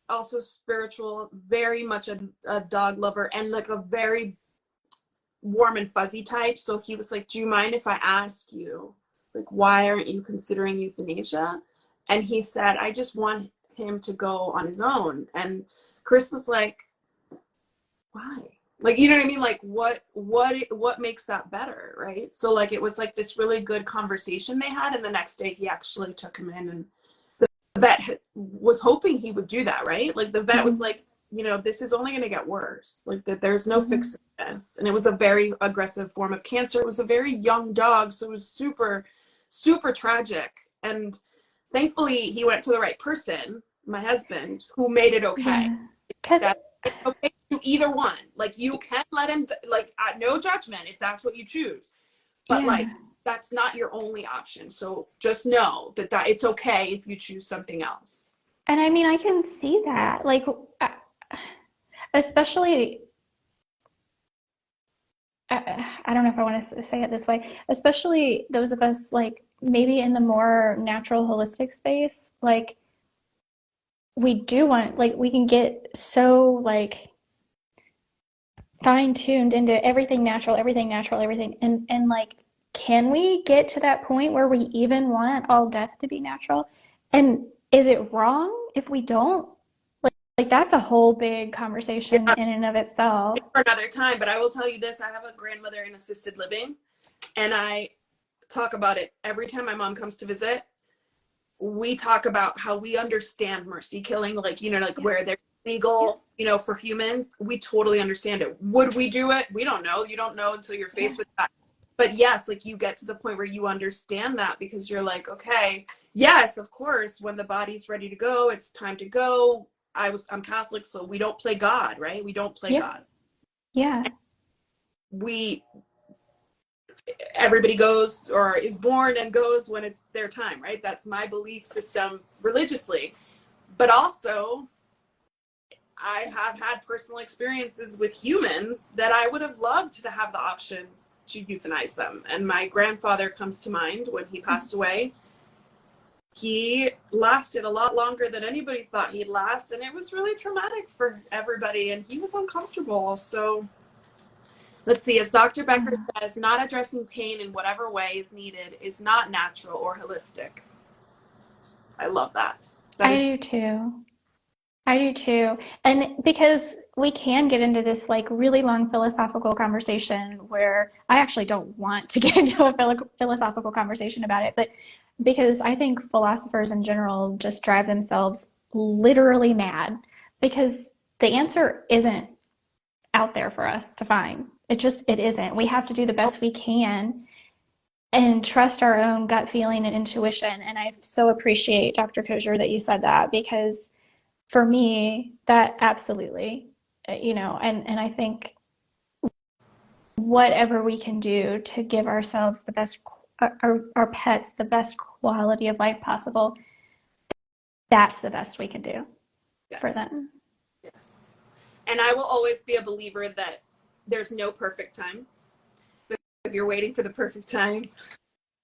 also spiritual, very much a dog lover, and like a very warm and fuzzy type. So he was like, do you mind if I ask you, like, why aren't you considering euthanasia? And he said, I just want him to go on his own. And Chris was like, why? Like, you know what I mean? Like, what makes that better, right? So like, it was like this really good conversation they had, and the next day he actually took him in, and the vet was hoping he would do that, right? Like, the vet was like, this is only going to get worse. Like, that there's no fixing this. And it was a very aggressive form of cancer. It was a very young dog, so it was super, super tragic. And thankfully, he went to the right person, my husband, who made it okay. That's okay to either one. Like, you can let him, no judgment if that's what you choose. But like, that's not your only option. So just know that it's okay if you choose something else.
And I mean, I can see that. Like, especially, I don't know if I want to say it this way, especially those of us like maybe in the more natural holistic space, like we do want, like, we can get so like fine-tuned into everything natural, everything. And like, can we get to that point where we even want all death to be natural? And is it wrong if we don't? Like that's a whole big conversation in and of itself.
For another time, but I will tell you this. I have a grandmother in assisted living, and I talk about it every time my mom comes to visit. We talk about how we understand mercy killing, like, where they're legal, for humans. We totally understand it. Would we do it? We don't know. You don't know until you're faced with that. But yes, like, you get to the point where you understand that, because you're like, okay, yes, of course, when the body's ready to go, it's time to go. I'm Catholic, so we don't play God, right? We don't play God.
Yeah.
Everybody goes, or is born and goes when it's their time, right? That's my belief system religiously. But also, I have had personal experiences with humans that I would have loved to have the option to euthanize them. And my grandfather comes to mind. When he passed away, he lasted a lot longer than anybody thought he'd last, and it was really traumatic for everybody, and he was uncomfortable. So let's see, as Dr. Becker says, not addressing pain in whatever way is needed is not natural or holistic. I love that.
I do too. And because we can get into this like really long philosophical conversation where I actually don't want to get into a philosophical conversation about it, but because I think philosophers in general just drive themselves literally mad, because the answer isn't out there for us to find. It isn't. We have to do the best we can and trust our own gut feeling and intuition. And I so appreciate, Dr. Coger, that you said that, because for me, that absolutely, and I think whatever we can do to give ourselves the best, our pets, the best quality of life possible, that's the best we can do for
Yes.
them.
Yes. And I will always be a believer that there's no perfect time. If you're waiting for the perfect time,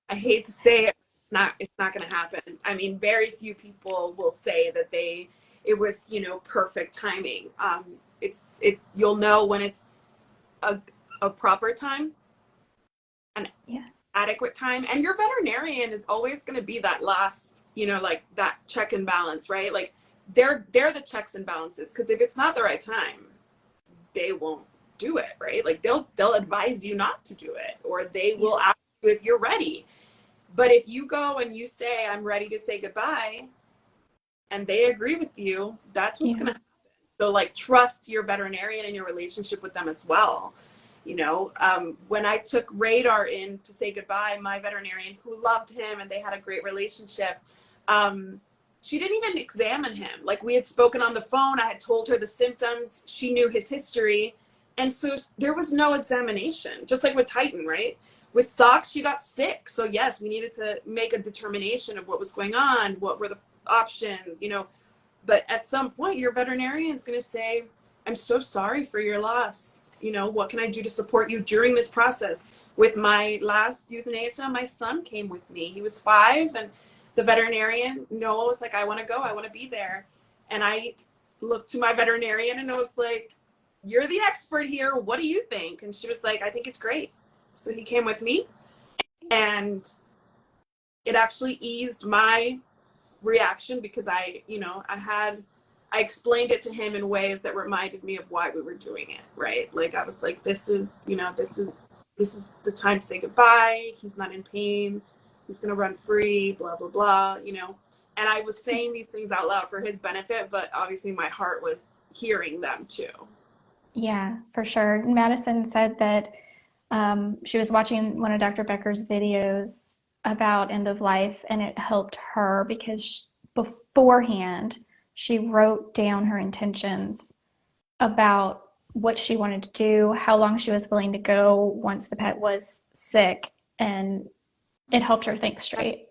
I hate to say it, it's not going to happen. I mean, very few people will say that it was, perfect timing. You'll know when it's a proper time, an adequate time. And your veterinarian is always going to be that last, like that check and balance, right? Like they're the checks and balances. Because if it's not the right time, they won't do it, right? Like they'll advise you not to do it, or they will ask you if you're ready. But if you go and you say, I'm ready to say goodbye, and they agree with you, that's what's going to happen. So like trust your veterinarian and your relationship with them as well. When I took Radar in to say goodbye, my veterinarian, who loved him and they had a great relationship, she didn't even examine him. Like, we had spoken on the phone. I had told her the symptoms. She knew his history. And so there was no examination, just like with Titan, right? With Socks, she got sick. So yes, we needed to make a determination of what was going on, what were the options, but at some point your veterinarian's going to say, I'm so sorry for your loss. What can I do to support you during this process? With my last euthanasia, my son came with me. He was 5, and the veterinarian knows, like, I want to go, I want to be there. And I looked to my veterinarian and I was like, you're the expert here. What do you think? And she was like, I think it's great. So he came with me, and it actually eased my reaction because I explained it to him in ways that reminded me of why we were doing it, right? Like, I was like, this is the time to say goodbye. He's not in pain. He's going to run free, blah, blah, blah, And I was saying these things out loud for his benefit, but obviously my heart was hearing them too.
Yeah, for sure. Madison said that she was watching one of Dr. Becker's videos about end of life, and it helped her because beforehand she wrote down her intentions about what she wanted to do, how long she was willing to go once the pet was sick, and it helped her think straight.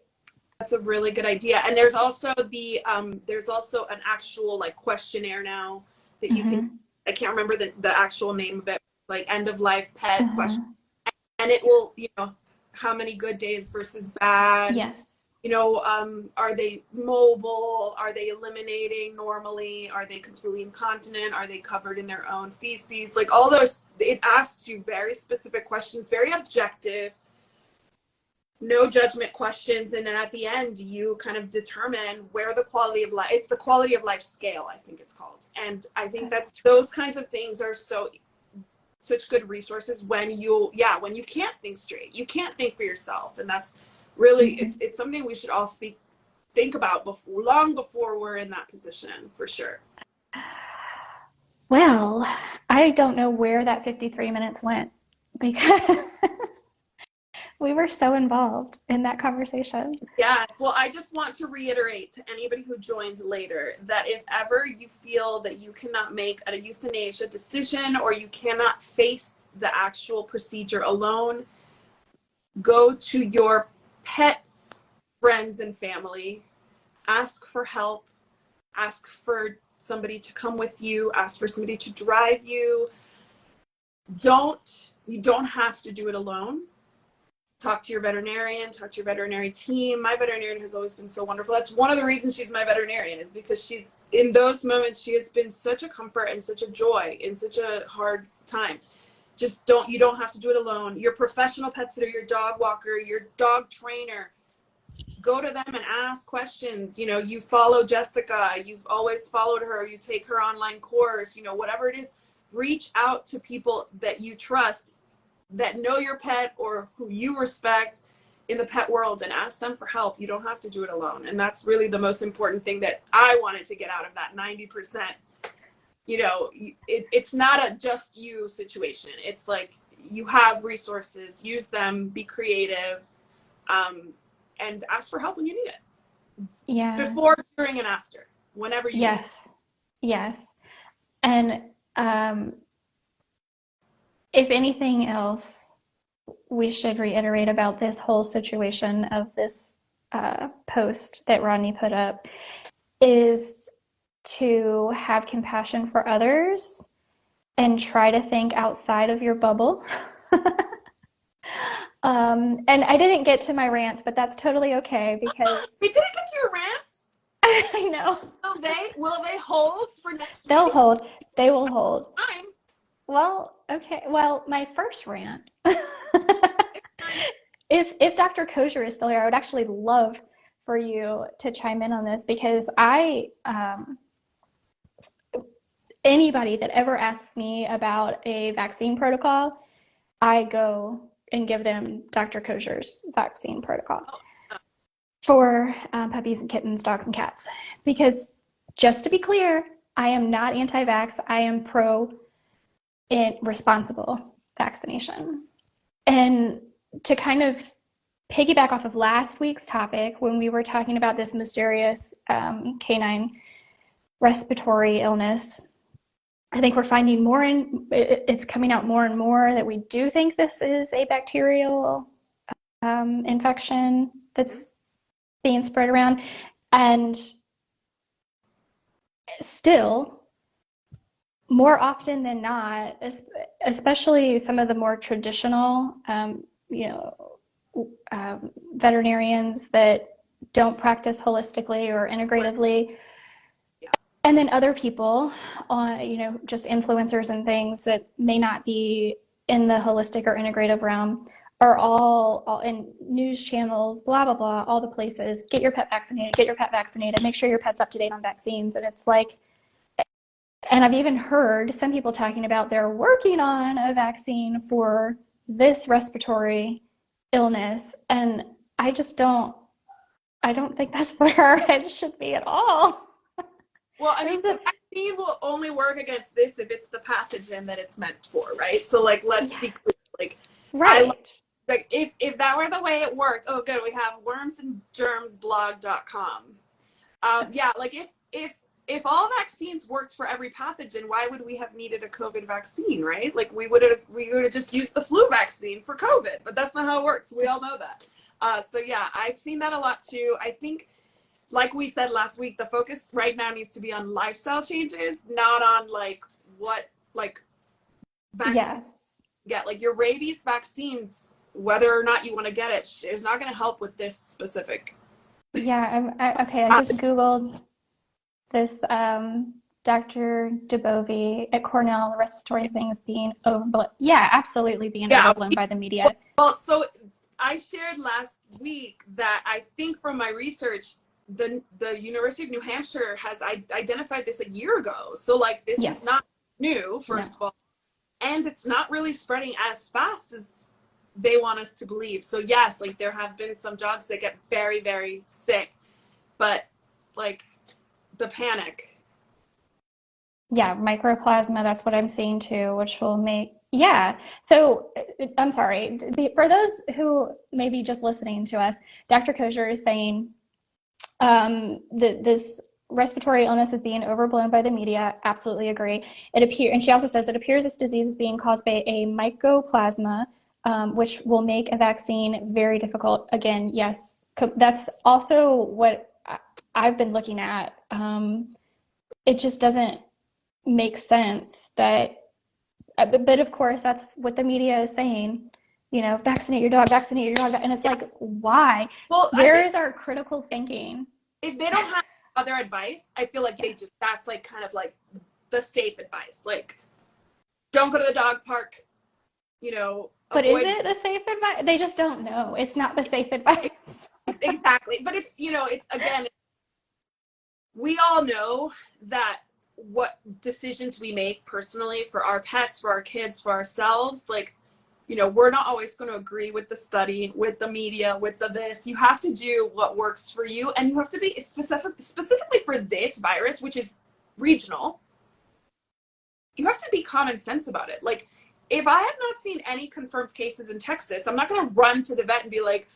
That's a really good idea. And there's also an actual like questionnaire now that you can, I can't remember the actual name of it, like end of life pet question. And it will, how many good days versus bad.
Yes.
Are they mobile? Are they eliminating normally? Are they completely incontinent? Are they covered in their own feces? Like, all those, it asks you very specific questions, very objective, no judgment questions. And then at the end, you kind of determine where the quality of life, it's the quality of life scale, I think it's called. And I think those kinds of things are such good resources when you can't think straight, you can't think for yourself. And that's really, it's something we should all think about long before we're in that position, for sure.
Well, I don't know where that 53 minutes went, because we were so involved in that conversation.
Yes. Well, I just want to reiterate to anybody who joins later that if ever you feel that you cannot make a euthanasia decision, or you cannot face the actual procedure alone, go to your pet's friends and family, ask for help, ask for somebody to come with you, ask for somebody to drive you. You don't have to do it alone. Talk to your veterinarian, talk to your veterinary team. My veterinarian has always been so wonderful. That's one of the reasons she's my veterinarian, is because she's, in those moments, she has been such a comfort and such a joy in such a hard time. You don't have to do it alone. Your professional pet sitter, your dog walker, your dog trainer, go to them and ask questions. You follow Jessica, you've always followed her, you take her online course, whatever it is, reach out to people that you trust, that know your pet or who you respect in the pet world, and ask them for help. You don't have to do it alone. And that's really the most important thing that I wanted to get out of that 90%. it's not a just you situation. It's like you have resources, use them, be creative, and ask for help when you need it.
Yeah.
Before, during, and after, whenever you need it.
Yes. Yes. And um, if anything else, we should reiterate about this whole situation of this post that Rodney put up is to have compassion for others and try to think outside of your bubble. And I didn't get to my rants, but that's totally okay because
We didn't get to your rants.
I know
Will they hold for next
they'll
week?
hold. They will hold.
Time.
Well, okay. Well, my first rant. If Dr. Coger is still here, I would actually love for you to chime in on this because anybody that ever asks me about a vaccine protocol, I go and give them Dr. Coger's vaccine protocol for puppies and kittens, dogs and cats. Because just to be clear, I am not anti-vax. I am pro responsible vaccination. And to kind of piggyback off of last week's topic when we were talking about this mysterious canine respiratory illness, I think we're finding it's coming out more and more that we do think this is a bacterial infection that's being spread around. And still, more often than not, especially some of the more traditional, veterinarians that don't practice holistically or integratively, and then other people, just influencers and things that may not be in the holistic or integrative realm are all in news channels, blah, blah, blah, all the places. Get your pet vaccinated, make sure your pet's up to date on vaccines. And it's like, and I've even heard some people talking about they're working on a vaccine for this respiratory illness. And I don't think that's where our heads should be at all.
Well, I mean, the vaccine will only work against this if it's the pathogen that it's meant for, right? So, like, let's be clear. Like,
right.
If that were the way it worked, oh, good, we have wormsandgermsblog.com. Yeah, like if all vaccines worked for every pathogen, why would we have needed a COVID vaccine, right? Like we would have just used the flu vaccine for COVID, but that's not how it works. We all know that. So yeah, I've seen that a lot too. I think, like we said last week, the focus right now needs to be on lifestyle changes, not on vaccines.
Yes.
Yeah, like your rabies vaccines, whether or not you want to get it, is not going to help with this specific.
Yeah, I just Googled this Dr. DeBovie at Cornell, respiratory things being overblown. Yeah, absolutely being overblown by the media.
Well, so I shared last week that I think from my research, the University of New Hampshire has identified this a year ago. So like this is not new, first of all, and it's not really spreading as fast as they want us to believe. So yes, like there have been some dogs that get very, very sick, but like the panic.
Yeah, mycoplasma, that's what I'm seeing too, which will make, So I'm sorry, for those who may be just listening to us, Dr. Coger is saying this respiratory illness is being overblown by the media. Absolutely agree. And she also says it appears this disease is being caused by a mycoplasma, which will make a vaccine very difficult. Again, yes, that's also what I've been looking at. It just doesn't make sense but of course that's what the media is saying, vaccinate your dog, and it's like, why?
Well,
where is our critical thinking?
If they don't have other advice, I feel like that's like kind of like the safe advice, like don't go to the dog park,
but is it the safe advice? They just don't know. It's not the safe advice.
Exactly. But it's it's again, we all know that what decisions we make personally for our pets, for our kids, for ourselves, like, we're not always going to agree with the study, with the media, with this. You have to do what works for you, and you have to be specifically for this virus, which is regional. you have to be common sense about it. Like, if I have not seen any confirmed cases in Texas, I'm not going to run to the vet and be like,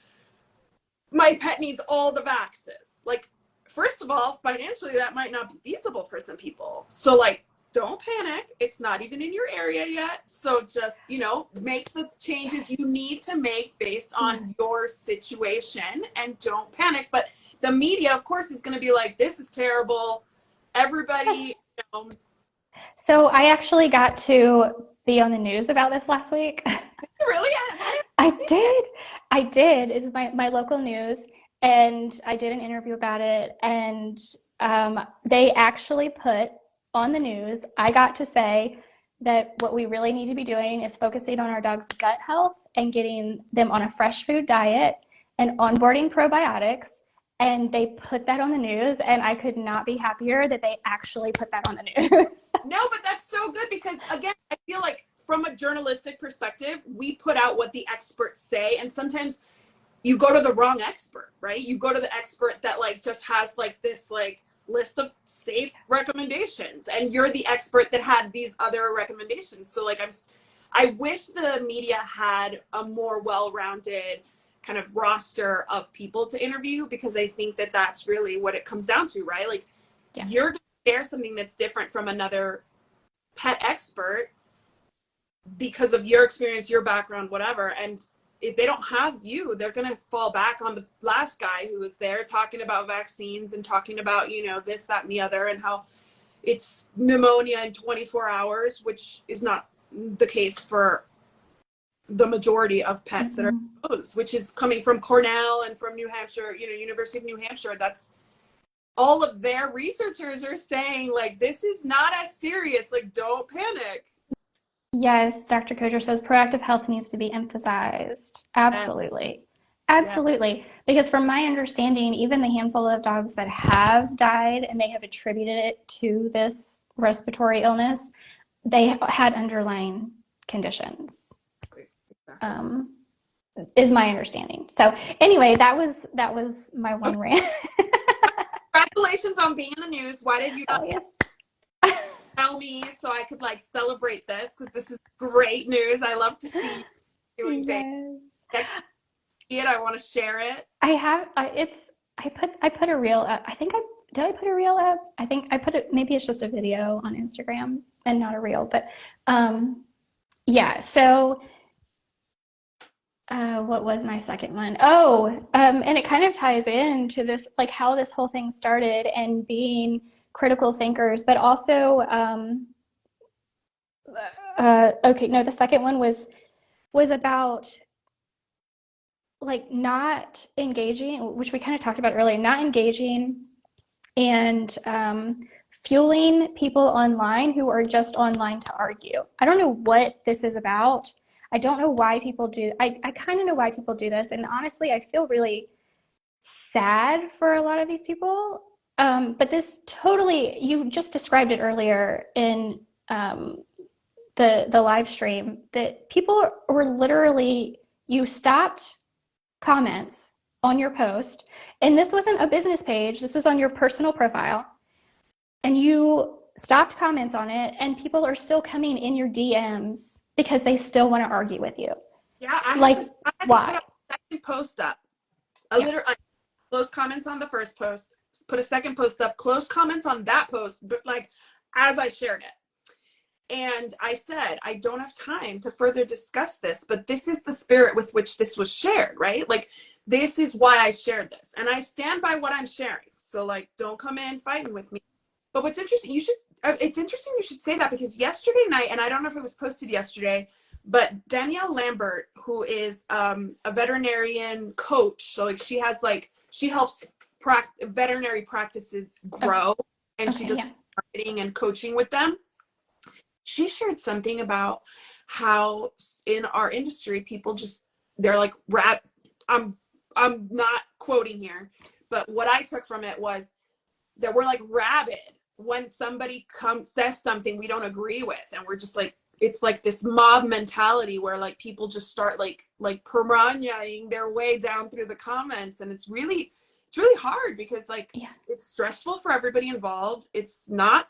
my pet needs all the vaxes. Like, first of all, financially, that might not be feasible for some people. So, like, don't panic. It's not even in your area yet. So just, make the changes you need to make based on your situation, and don't panic. But the media, of course, is going to be like, this is terrible. Everybody,
So I actually got to be on the news about this last week.
Really?
I did. It's my local news, and I did an interview about it, and they actually put on the news, I got to say that what we really need to be doing is focusing on our dog's gut health and getting them on a fresh food diet and onboarding probiotics. And they put that on the news, and I could not be happier that they actually put that on the news.
No, but that's so good, because, again, I feel like from a journalistic perspective, we put out what the experts say, and sometimes you go to the wrong expert, right? You go to the expert that like just has like this like list of safe recommendations, and you're the expert that had these other recommendations. So like I wish the media had a more well-rounded kind of roster of people to interview, because I think that that's really what it comes down to, right? Like, you're going to share something that's different from another pet expert because of your experience, your background, whatever. And if they don't have you, they're going to fall back on the last guy who was there talking about vaccines and talking about, this, that, and the other, and how it's pneumonia in 24 hours, which is not the case for the majority of pets that are exposed, which is coming from Cornell and from New Hampshire, University of New Hampshire. That's all of their researchers are saying, like, this is not as serious. Like, don't panic.
Yes, Dr. Coger says proactive health needs to be emphasized. Absolutely. Absolutely. Yeah. Because from my understanding, even the handful of dogs that have died and they have attributed it to this respiratory illness, they had underlying conditions. Is my understanding. So anyway, that was my one rant.
Congratulations on being in the news. Why did you not tell me so I could like celebrate this? Because this is great news. I love to see you doing things. Next time I see it, I want to share it.
I put a reel up. Did I put a reel up? I think I put it, maybe it's just a video on Instagram and not a reel, but yeah. So what was my second one? And it kind of ties into this, like how this whole thing started and being critical thinkers, but also, the second one was about like not engaging, which we kind of talked about earlier, not engaging and fueling people online who are just online to argue. I don't know what this is about. I don't know why people do. I kind of know why people do this. And honestly, I feel really sad for a lot of these people. But this totally, you just described it earlier in the live stream, that people were literally, you stopped comments on your post. And this wasn't a business page. This was on your personal profile. And you stopped comments on it. And people are still coming in your DMs because they still want to argue with you.
Yeah, I had
why?
To put a second post up. I close comments on the first post, put a second post up, close comments on that post, but like as I shared it. And I said, I don't have time to further discuss this, but this is the spirit with which this was shared, right? Like, this is why I shared this. And I stand by what I'm sharing. So like, don't come in fighting with me. But what's interesting, it's interesting you should say that, because yesterday night, and I don't know if it was posted yesterday, but Danielle Lambert, who is a veterinarian coach, so like she helps veterinary practices grow, and she does marketing and coaching with them. She shared something about how in our industry, people they're like, I'm not quoting here, but what I took from it was that we're like rabid when somebody says something we don't agree with, and we're just like, it's like this mob mentality where like people just start like piranhaing their way down through the comments, and it's really hard because like it's stressful for everybody involved. It's not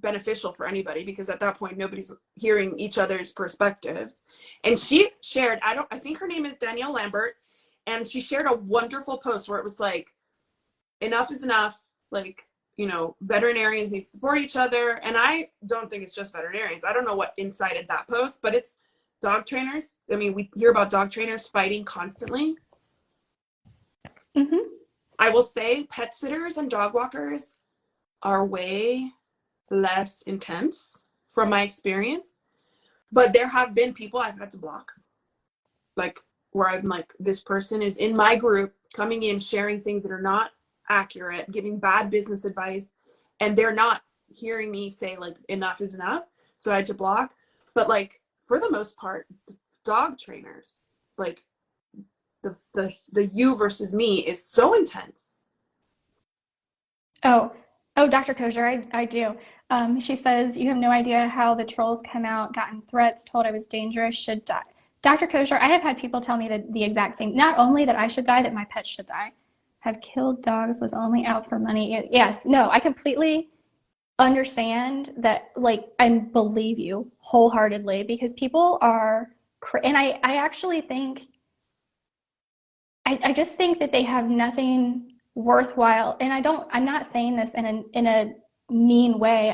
beneficial for anybody, because at that point nobody's hearing each other's perspectives. And she shared, I think her name is Danielle Lambert, and she shared a wonderful post where it was like, enough is enough. Like, you know, veterinarians need to support each other. And I don't think it's just veterinarians. I don't know what incited that post, but it's dog trainers. I mean, we hear about dog trainers fighting constantly.
Mm-hmm.
I will say pet sitters and dog walkers are way less intense from my experience, but there have been people I've had to block, like where I'm like, this person is in my group coming in, sharing things that are not accurate, giving bad business advice, and they're not hearing me say like, enough is enough. So I had to block. But like, for the most part, dog trainers, like the you versus me is so intense.
Oh, Dr. Coger, I do. She says, you have no idea how the trolls come out, gotten threats, told I was dangerous, should die. Dr. Coger, I have had people tell me that the exact same, not only that I should die, that my pet should die. Have killed dogs, was only out for money. Yes, no, I completely understand that, like, I believe you wholeheartedly, because people are, and I actually think, I just think that they have nothing worthwhile. And I'm not saying this in a mean way.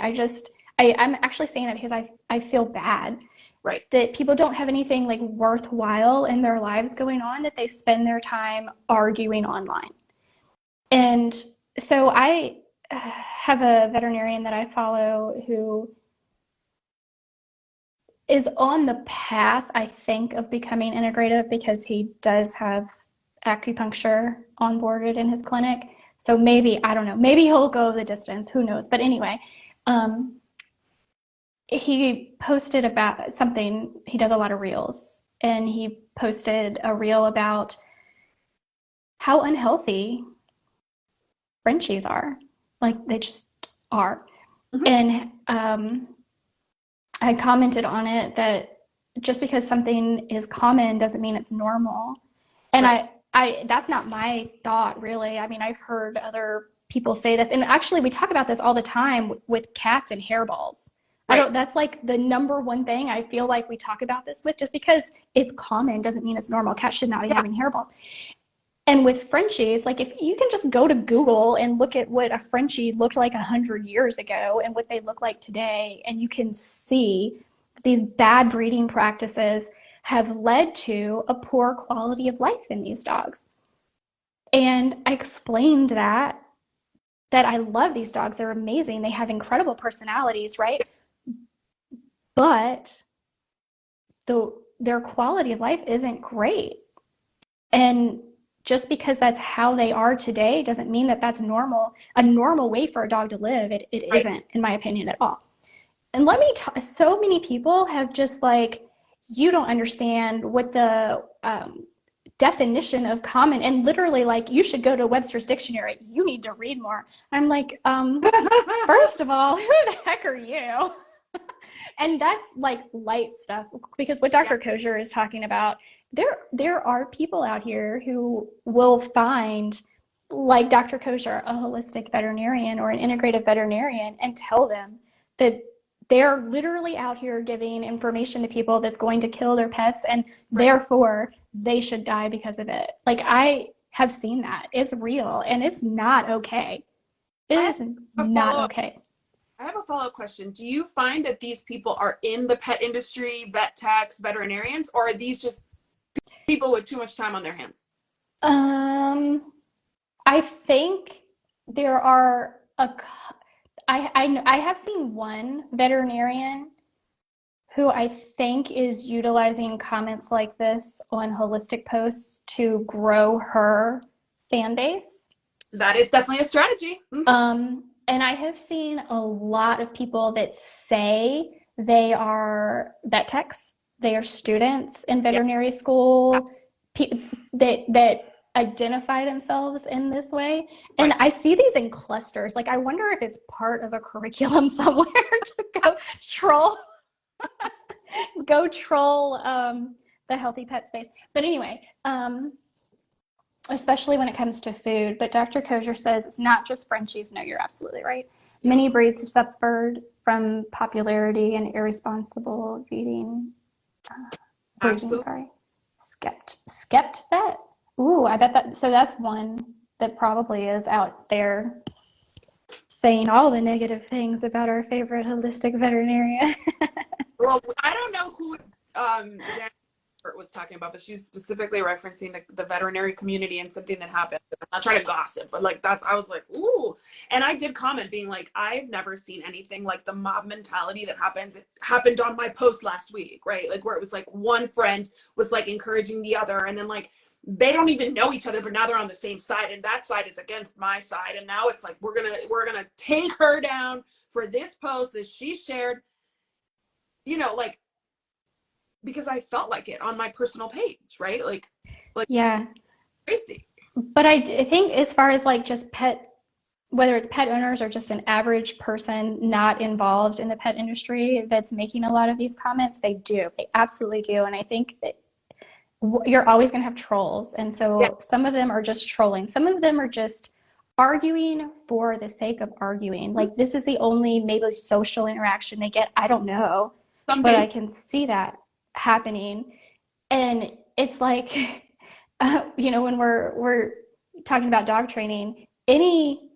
I'm actually saying it because I feel bad.
Right.
That people don't have anything like worthwhile in their lives going on, that they spend their time arguing online. And so I have a veterinarian that I follow who is on the path, I think, of becoming integrative, because he does have acupuncture onboarded in his clinic. So maybe, I don't know, maybe he'll go the distance, who knows. But anyway, he posted about something, he does a lot of reels, and he posted a reel about how unhealthy Frenchies are. Like, they just are. Mm-hmm. And I commented on it that just because something is common doesn't mean it's normal. And right. I that's not my thought, really. I mean, I've heard other people say this, and actually we talk about this all the time with cats and hairballs. Right. That's like the number one thing I feel like we talk about this with. Just because it's common doesn't mean it's normal. Cats should not be having hairballs. And with Frenchies, like, if you can just go to Google and look at what a Frenchie looked like 100 years ago and what they look like today, and you can see these bad breeding practices have led to a poor quality of life in these dogs. And I explained that I love these dogs. They're amazing. They have incredible personalities, right? But their quality of life isn't great. And just because that's how they are today doesn't mean that that's normal, a normal way for a dog to live. It right. isn't, in my opinion, at all. And so many people have just like, you don't understand what the definition of common, and literally like, you should go to Webster's dictionary. You need to read more. I'm like, first of all, who the heck are you? And that's like light stuff, because what Dr. Coger is talking about, there are people out here who will find, like Dr. Coger, a holistic veterinarian or an integrative veterinarian, and tell them that they're literally out here giving information to people that's going to kill their pets, and therefore they should die because of it. Like, I have seen that. It's real, and it's not okay. It is not okay.
I have a follow-up question. Do you find that these people are in the pet industry, vet techs, veterinarians, or are these just people with too much time on their hands?
I think there are I have seen one veterinarian who I think is utilizing comments like this on holistic posts to grow her fan base.
That is definitely a strategy.
Mm-hmm. And I have seen a lot of people that say they are vet techs, they are students in veterinary school, that identify themselves in this way. And I see these in clusters. Like, I wonder if it's part of a curriculum somewhere to go troll the healthy pet space. But anyway, especially when it comes to food. But Dr. Coger says it's not just Frenchies. No, you're absolutely right. Many breeds have suffered from popularity and irresponsible breeding,
Absolutely.
sorry. Skept vet? Ooh, I bet that, so that's one that probably is out there saying all the negative things about our favorite holistic veterinarian.
Well, I don't know who Dan was talking about, but she's specifically referencing the veterinary community and something that happened. I'm not trying to gossip, but like I was like, ooh. And I did comment being like, I've never seen anything like the mob mentality that happens. It happened on my post last week, right? Like where it was like one friend was like encouraging the other, and then like they don't even know each other, but now they're on the same side, and that side is against my side. And now it's like we're gonna take her down for this post that she shared, like because I felt like it on my personal page, right? Like
Yeah.
crazy.
But I think as far as like just whether it's pet owners or just an average person not involved in the pet industry that's making a lot of these comments, they do. They absolutely do. And I think that you're always going to have trolls. And
Yeah,
so some of them are just trolling. Some of them are just arguing for the sake of arguing. Like this is the only maybe social interaction they get. I don't know,
some
but I
days.
can see that happening. And it's like, when we're talking about dog training, any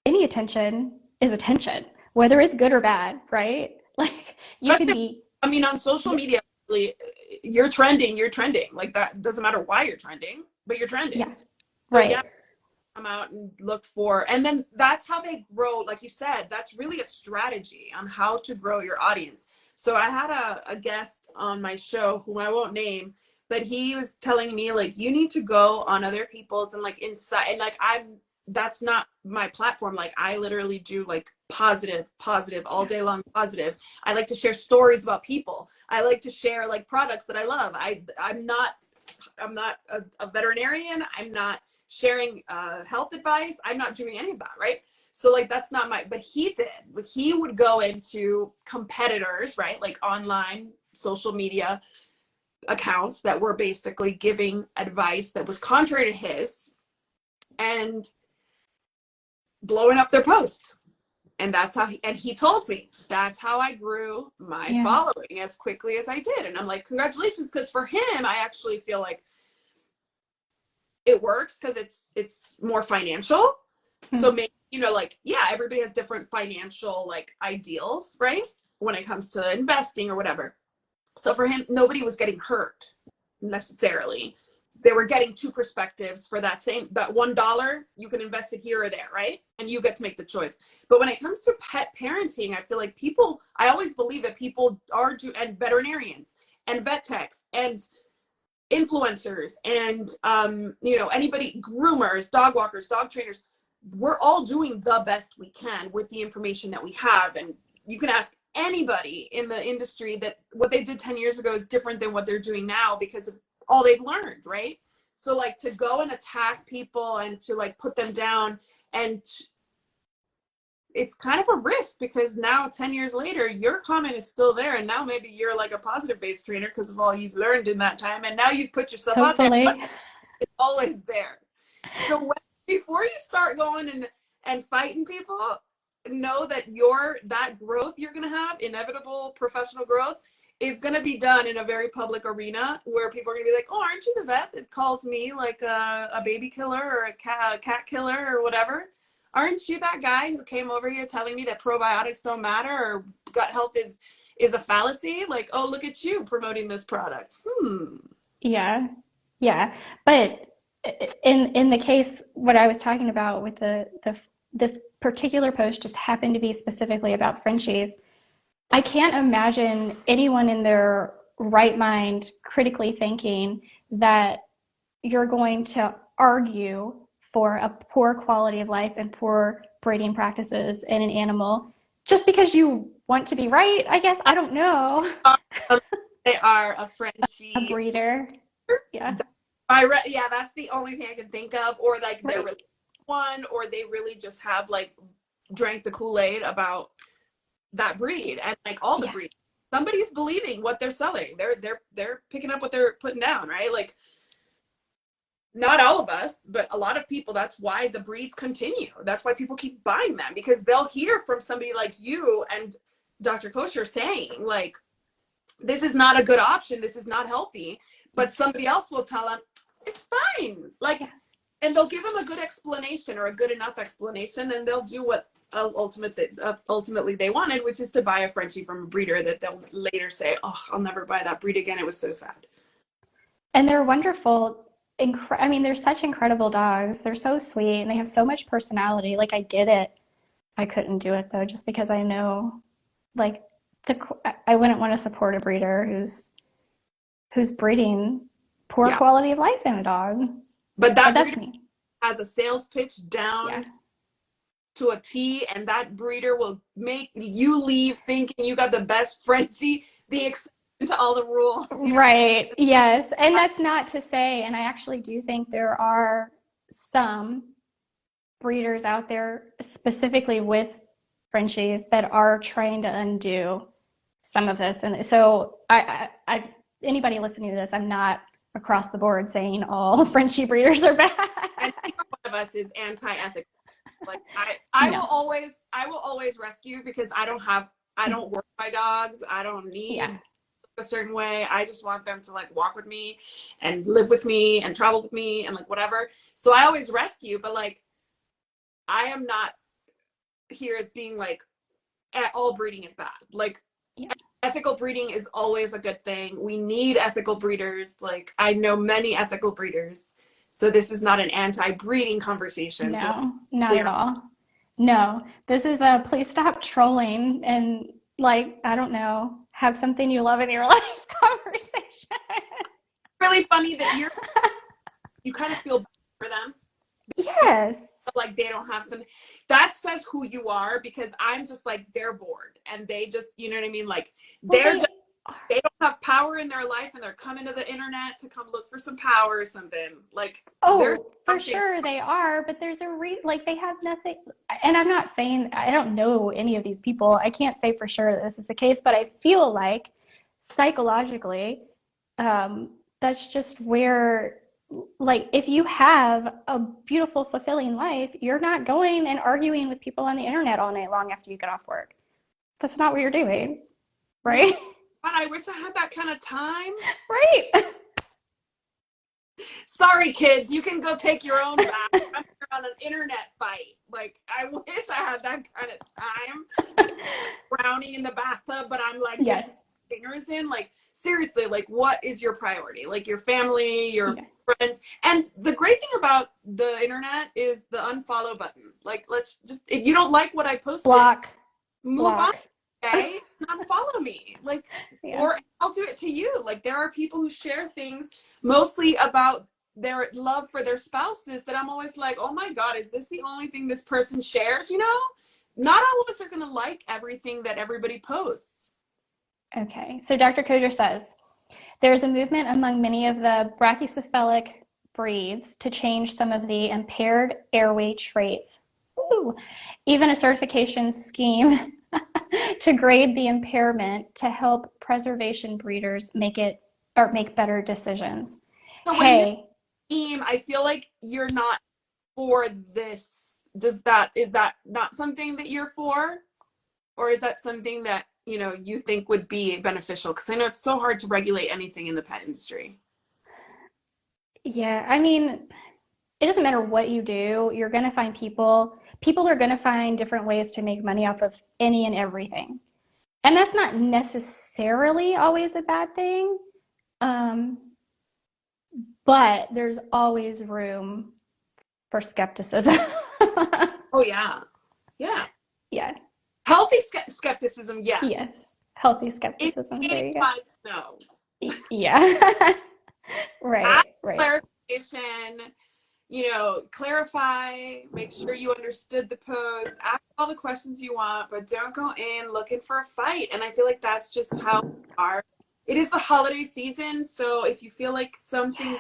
attention is attention, whether it's good or bad, right? Like you could be,
I mean, on social
yeah,
media, really, you're trending. You're trending. Like that doesn't matter why you're trending, but you're trending.
yeah,
So yeah,
right,
come out and look for, and then that's how they grow. Like you said, that's really a strategy on how to grow your audience. So I had a guest on my show who I won't name, but he was telling me like you need to go on other people's and like inside, and like that's not my platform. Like I literally do like positive all
yeah,
day long positive. I like to share stories about people. I like to share like products that I love. I'm not a veterinarian. I'm not sharing health advice. I'm not doing any of that, right? So like that's not but he did. He would go into competitors, right? Like online social media accounts that were basically giving advice that was contrary to his and blowing up their post. And that's how he told me that's how I grew my
yeah,
following as quickly as I did. And I'm like, congratulations, because for him, I actually feel like it works because it's more financial. So
mm,
maybe, like, yeah, everybody has different financial like ideals, right? When it comes to investing or whatever. So for him, nobody was getting hurt necessarily. They were getting two perspectives for that $1, you can invest it here or there, right? And you get to make the choice. But when it comes to pet parenting, I feel like I always believe that people and veterinarians and vet techs and influencers and anybody, groomers, dog walkers, dog trainers, we're all doing the best we can with the information that we have. And you can ask anybody in the industry that what they did 10 years ago is different than what they're doing now because of all they've learned, right? So like to go and attack people and to like put them down, and it's kind of a risk because now 10 years later your comment is still there, and now maybe you're like a positive based trainer because of all you've learned in that time, and now you've put yourself out there, but
hopefully.
it's always there. So before you start going and fighting people, know that that growth you're going to have, inevitable professional growth, is going to be done in a very public arena where people are going to be like, oh, aren't you the vet that called me like a baby killer or a cat killer or whatever? Aren't you that guy who came over here telling me that probiotics don't matter or gut health is a fallacy? Like, oh, look at you promoting this product.
Yeah, yeah. But in the case, what I was talking about with this particular post just happened to be specifically about Frenchies. I can't imagine anyone in their right mind critically thinking that you're going to argue for a poor quality of life and poor breeding practices in an animal just because you want to be right, I guess. I don't know.
They are a
A
Frenchie.
breeder. Yeah,
Yeah, that's the only thing I can think of. Or like they're
right.
really one, or they really just have like drank the Kool-Aid about that breed and like all the
Yeah,
breeds. Somebody's believing what they're selling. They're picking up what they're putting down, right? Like not all of us, but a lot of people, that's why the breeds continue. That's why people keep buying them, because they'll hear from somebody like you and Dr. Kosher saying, like, this is not a good option. This is not healthy. But somebody else will tell them, it's fine. Like, and they'll give them a good explanation or a good enough explanation, and they'll do what ultimately they wanted, which is to buy a Frenchie from a breeder that they'll later say, oh, I'll never buy that breed again. It was so sad.
And they're wonderful. I mean, they're such incredible dogs. They're so sweet and they have so much personality. Like, I get it. I couldn't do it though, just because I know, like, I wouldn't want to support a breeder who's breeding poor
Yeah.
quality of life in a dog.
But that
that's
breeder
me.
has a sales pitch down
Yeah.
to a T, and that breeder will make you leave thinking you got the best Frenchie, the exception to all the rules.
Right. Yes. And that's not to say, and I actually do think there are some breeders out there specifically with Frenchies that are trying to undo some of this. And so anybody listening to this, I'm not across the board saying all Frenchie breeders are bad.
And neither one of us is anti-ethical. Like, I will always rescue, because I don't work my dogs. I don't need a certain way. I just want them to, like, walk with me and live with me and travel with me and, like, whatever. So I always rescue, but, like, I am not here being like, all breeding is bad. Like, ethical breeding is always a good thing. We need ethical breeders. Like, I know many ethical breeders. So this is not an anti-breeding conversation.
No,
so
not at all. No, this is a please stop trolling and, like, I don't know, have something you love in your life conversation.
Really funny that you kind of feel bad for them.
Yes.
Like, they don't have something that says who you are, because I'm just like, they're bored and they just, you know what I mean? Like, they don't have power in their life, and they're coming to the internet to come look for some power or something. Like,
for sure they are, but there's like, they have nothing. And I'm not saying, I don't know any of these people. I can't say for sure that this is the case, but I feel like psychologically, that's just where, like, if you have a beautiful, fulfilling life, you're not going and arguing with people on the internet all night long after you get off work. That's not what you're doing, right?
But I wish I had that kind of time.
Right.
Sorry, kids, you can go take your own bath. I'm on an internet fight. Like, I wish I had that kind of time. Drowning in the bathtub, but I'm like,
yes,
fingers in. Like, seriously, like, what is your priority? Like, your family, your friends. And the great thing about the internet is the unfollow button. Like, let's just, if you don't like what I posted, move on. Okay, unfollow me. Like, or I'll do it to you. Like, there are people who share things mostly about their love for their spouses that I'm always like, oh my God, is this the only thing this person shares? You know, not all of us are going to like everything that everybody posts.
Okay, so Dr. Coger says, there's a movement among many of the brachycephalic breeds to change some of the impaired airway traits. Ooh. Even a certification scheme to grade the impairment to help preservation breeders make better decisions.
So when you scheme, I feel like you're not for this. Is that not something that you're for? Or is that something that, you know, you think would be beneficial? Because I know it's so hard to regulate anything in the pet industry.
Yeah, I mean, it doesn't matter what you do, you're going to find people are going to find different ways to make money off of any and everything. And that's not necessarily always a bad thing. But there's always room for skepticism.
Oh, yeah. Yeah.
Yeah.
Healthy skepticism, yes.
Yes. Healthy skepticism. There you go.
No.
Yeah. Right.
Clarification, you know, clarify, make sure you understood the post, ask all the questions you want, but don't go in looking for a fight. And I feel like that's just how we are. It is the holiday season, so if you feel like some things,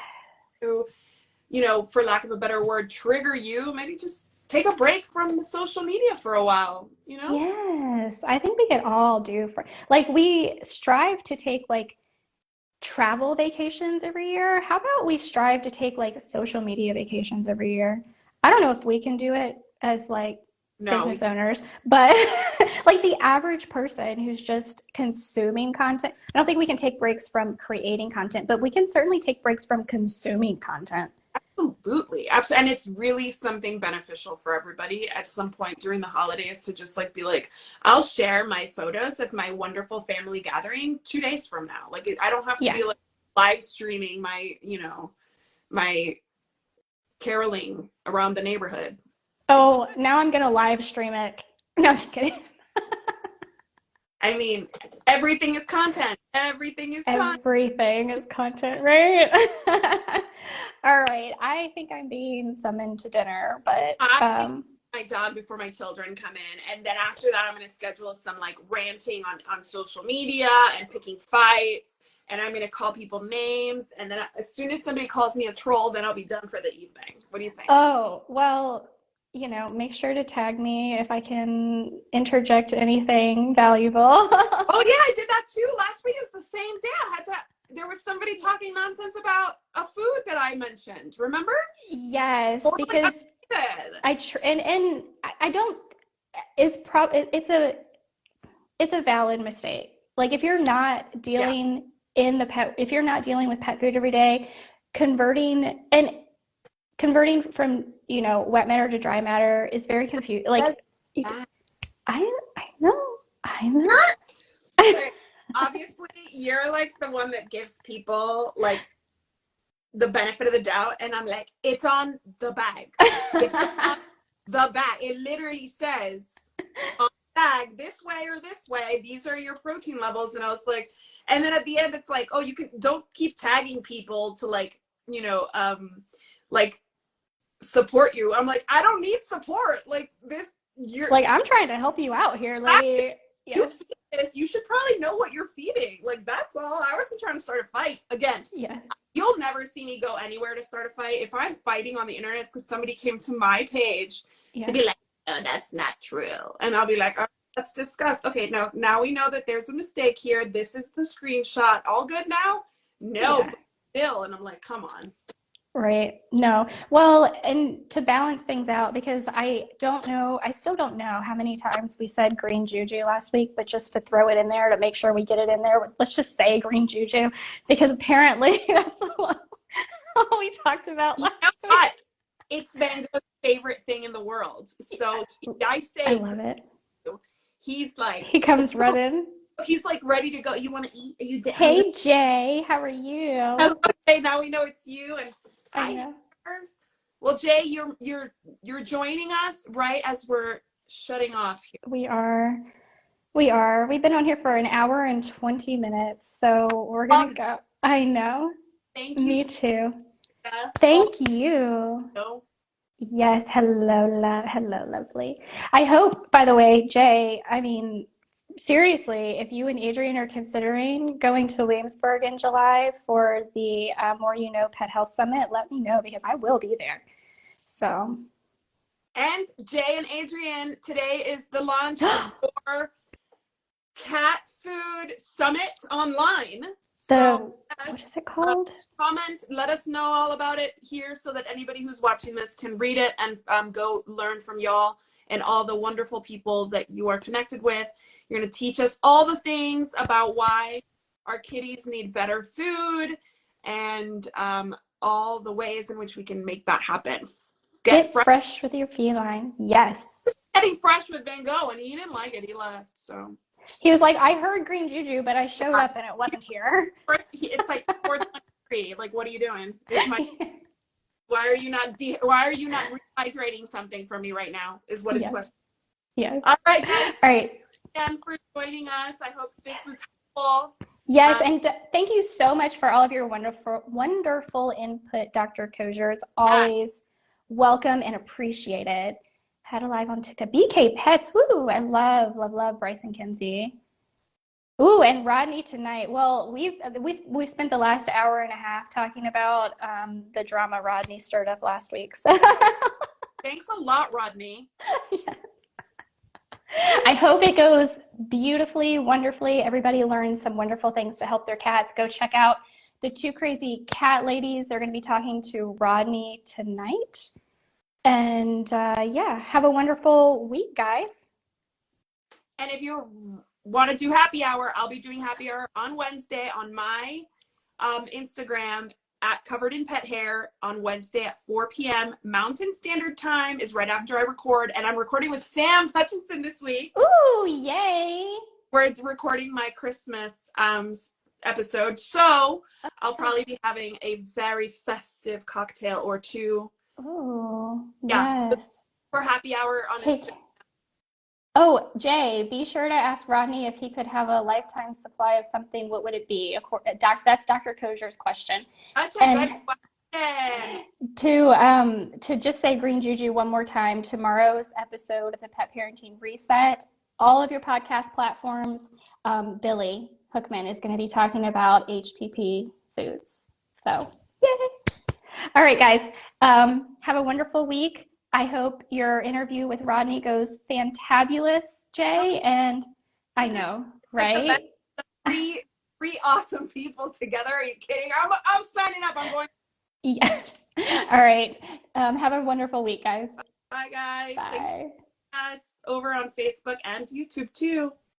you know, for lack of a better word, trigger you, maybe just take a break from the social media for a while, you know?
Yes, I think we could all do like, we strive to take like travel vacations every year. How about we strive to take like social media vacations every year? I don't know if we can do it as like
No, we
business owners, but like the average person who's just consuming content, I don't think we can take breaks from creating content, but we can certainly take breaks from consuming content.
absolutely. Absolutely. And it's really something beneficial for everybody at some point during the holidays to just like be like, I'll share my photos of my wonderful family gathering 2 days from now. Like I don't have to
Yeah.
be like live streaming my, you know, my caroling around the neighborhood.
Oh, now I'm gonna live stream it. No, I'm just kidding.
I mean, everything is content. Everything is content.
Everything is content, right? All right. I think I'm being summoned to dinner, but
I my dog before my children come in, and then after that I'm going to schedule some like ranting on social media and picking fights, and I'm going to call people names, and then as soon as somebody calls me a troll, then I'll be done for the evening. What do you think?
oh, well, make sure to tag me if I can interject anything valuable.
Oh yeah, I did that too last week. It was the same day. I had to there was somebody talking nonsense about a food that I mentioned, remember?
Yes,
Totally
because
unrelated.
I don't is prob it's a valid mistake. Like if you're not
Yeah.
dealing if you're not dealing with pet food every day, converting and converting from, wet matter to dry matter is very confusing.
Yes.
Like I know, I know.
Okay, obviously you're like the one that gives people like the benefit of the doubt, and I'm like, it's on the bag. It's on the bag. It literally says on the bag, this way or this way, these are your protein levels. And I was like, and then at the end it's like, oh, you can don't keep tagging people to like, like support you. I'm like, I don't need support. Like this, you're
Like I'm trying to help you out here, lady.
you
Yes.
feed this, you should probably know what you're feeding. Like that's all. I wasn't trying to start a fight. Again,
Yes.
you'll never see me go anywhere to start a fight. If I'm fighting on the internet, it's because somebody came to my page to
Yes.
be like, oh, that's not true. And I'll be like, oh, let's discuss. Okay, now we know that there's a mistake here. This is the screenshot. All good now? No,
Yeah.
but still. And I'm like, come on.
Right. No. Well, and to balance things out, because I still don't know how many times we said green juju last week, but just to throw it in there to make sure we get it in there, let's just say green juju, because apparently that's what we talked about
You know
last week.
what? It's Van Gogh's favorite thing in the world. So I
I
say,
love it.
he's like,
He comes running.
he's like ready to go. You want to eat? Are you
Hey, Jay, how are you?
Okay, now we know it's you. And
I know.
well, Jay, you're joining us right as we're shutting off here.
We are. We are. We've been on here for an hour and 20 minutes, so we're gonna go. I know.
Thank you.
Me too.
Sarah.
Thank you.
Oh,
Yes, hello, lovely. I hope, by the way, Jay, I mean, seriously, if you and Adrian are considering going to Williamsburg in July for the More You Know Pet Health Summit, let me know because I will be there. So,
and Jay and Adrian, today is the launch of your cat food summit online. So
what is it called?
comment, let us know all about it here so that anybody who's watching this can read it and go learn from y'all and all the wonderful people that you are connected with. You're going to teach us all the things about why our kitties need better food and all the ways in which we can make that happen.
Get fresh with your feline. Yes.
Getting fresh with Van Gogh, and he didn't like it. He left. So
he was like, I heard green juju, but I showed up and it wasn't here.
It's like 4:23. Like, what are you doing? Why are you not rehydrating something for me right now? Is what his question.
Yes.
All right, guys.
All right.
Again for joining us. I hope this was helpful.
Yes, and thank you so much for all of your wonderful input, Dr. Coger. It's always welcome and appreciated. Had a live on TikTok. BK Pets. Woo! I love Bryce and Kinsey. Ooh, and Rodney tonight. Well, we spent the last hour and a half talking about the drama Rodney stirred up last week. So
thanks a lot, Rodney.
Yes. I hope it goes beautifully, wonderfully. Everybody learns some wonderful things to help their cats. Go check out the Two Crazy Cat Ladies. They're going to be talking to Rodney tonight. And yeah, have a wonderful week, guys.
And if you want to do happy hour, I'll be doing happy hour on Wednesday on my Instagram at Covered in Pet Hair on Wednesday at 4 p.m. Mountain Standard Time is right after I record. And I'm recording with Sam Hutchinson this week.
Ooh, yay.
We're recording my Christmas episode. So I'll probably be having a very festive cocktail or two.
Ooh,
Yes.
yes.
For happy hour on Instagram.
Oh, Jay, be sure to ask Rodney if he could have a lifetime supply of something. What would it be? That's Dr. Coger's question.
That's a
And
good question.
to just say Green Juju one more time, tomorrow's episode of the Pet Parenting Reset, all of your podcast platforms, Billy Hookman is going to be talking about HPP foods. So, yay! All right, guys, have a wonderful week. I hope your interview with Rodney goes fantabulous, Jay. And I know, right?
Like three awesome people together. Are you kidding? I'm signing up. I'm going.
Yes. All right. Have a wonderful week, guys.
Bye, guys.
Bye.
Thanks for us over on Facebook and YouTube too.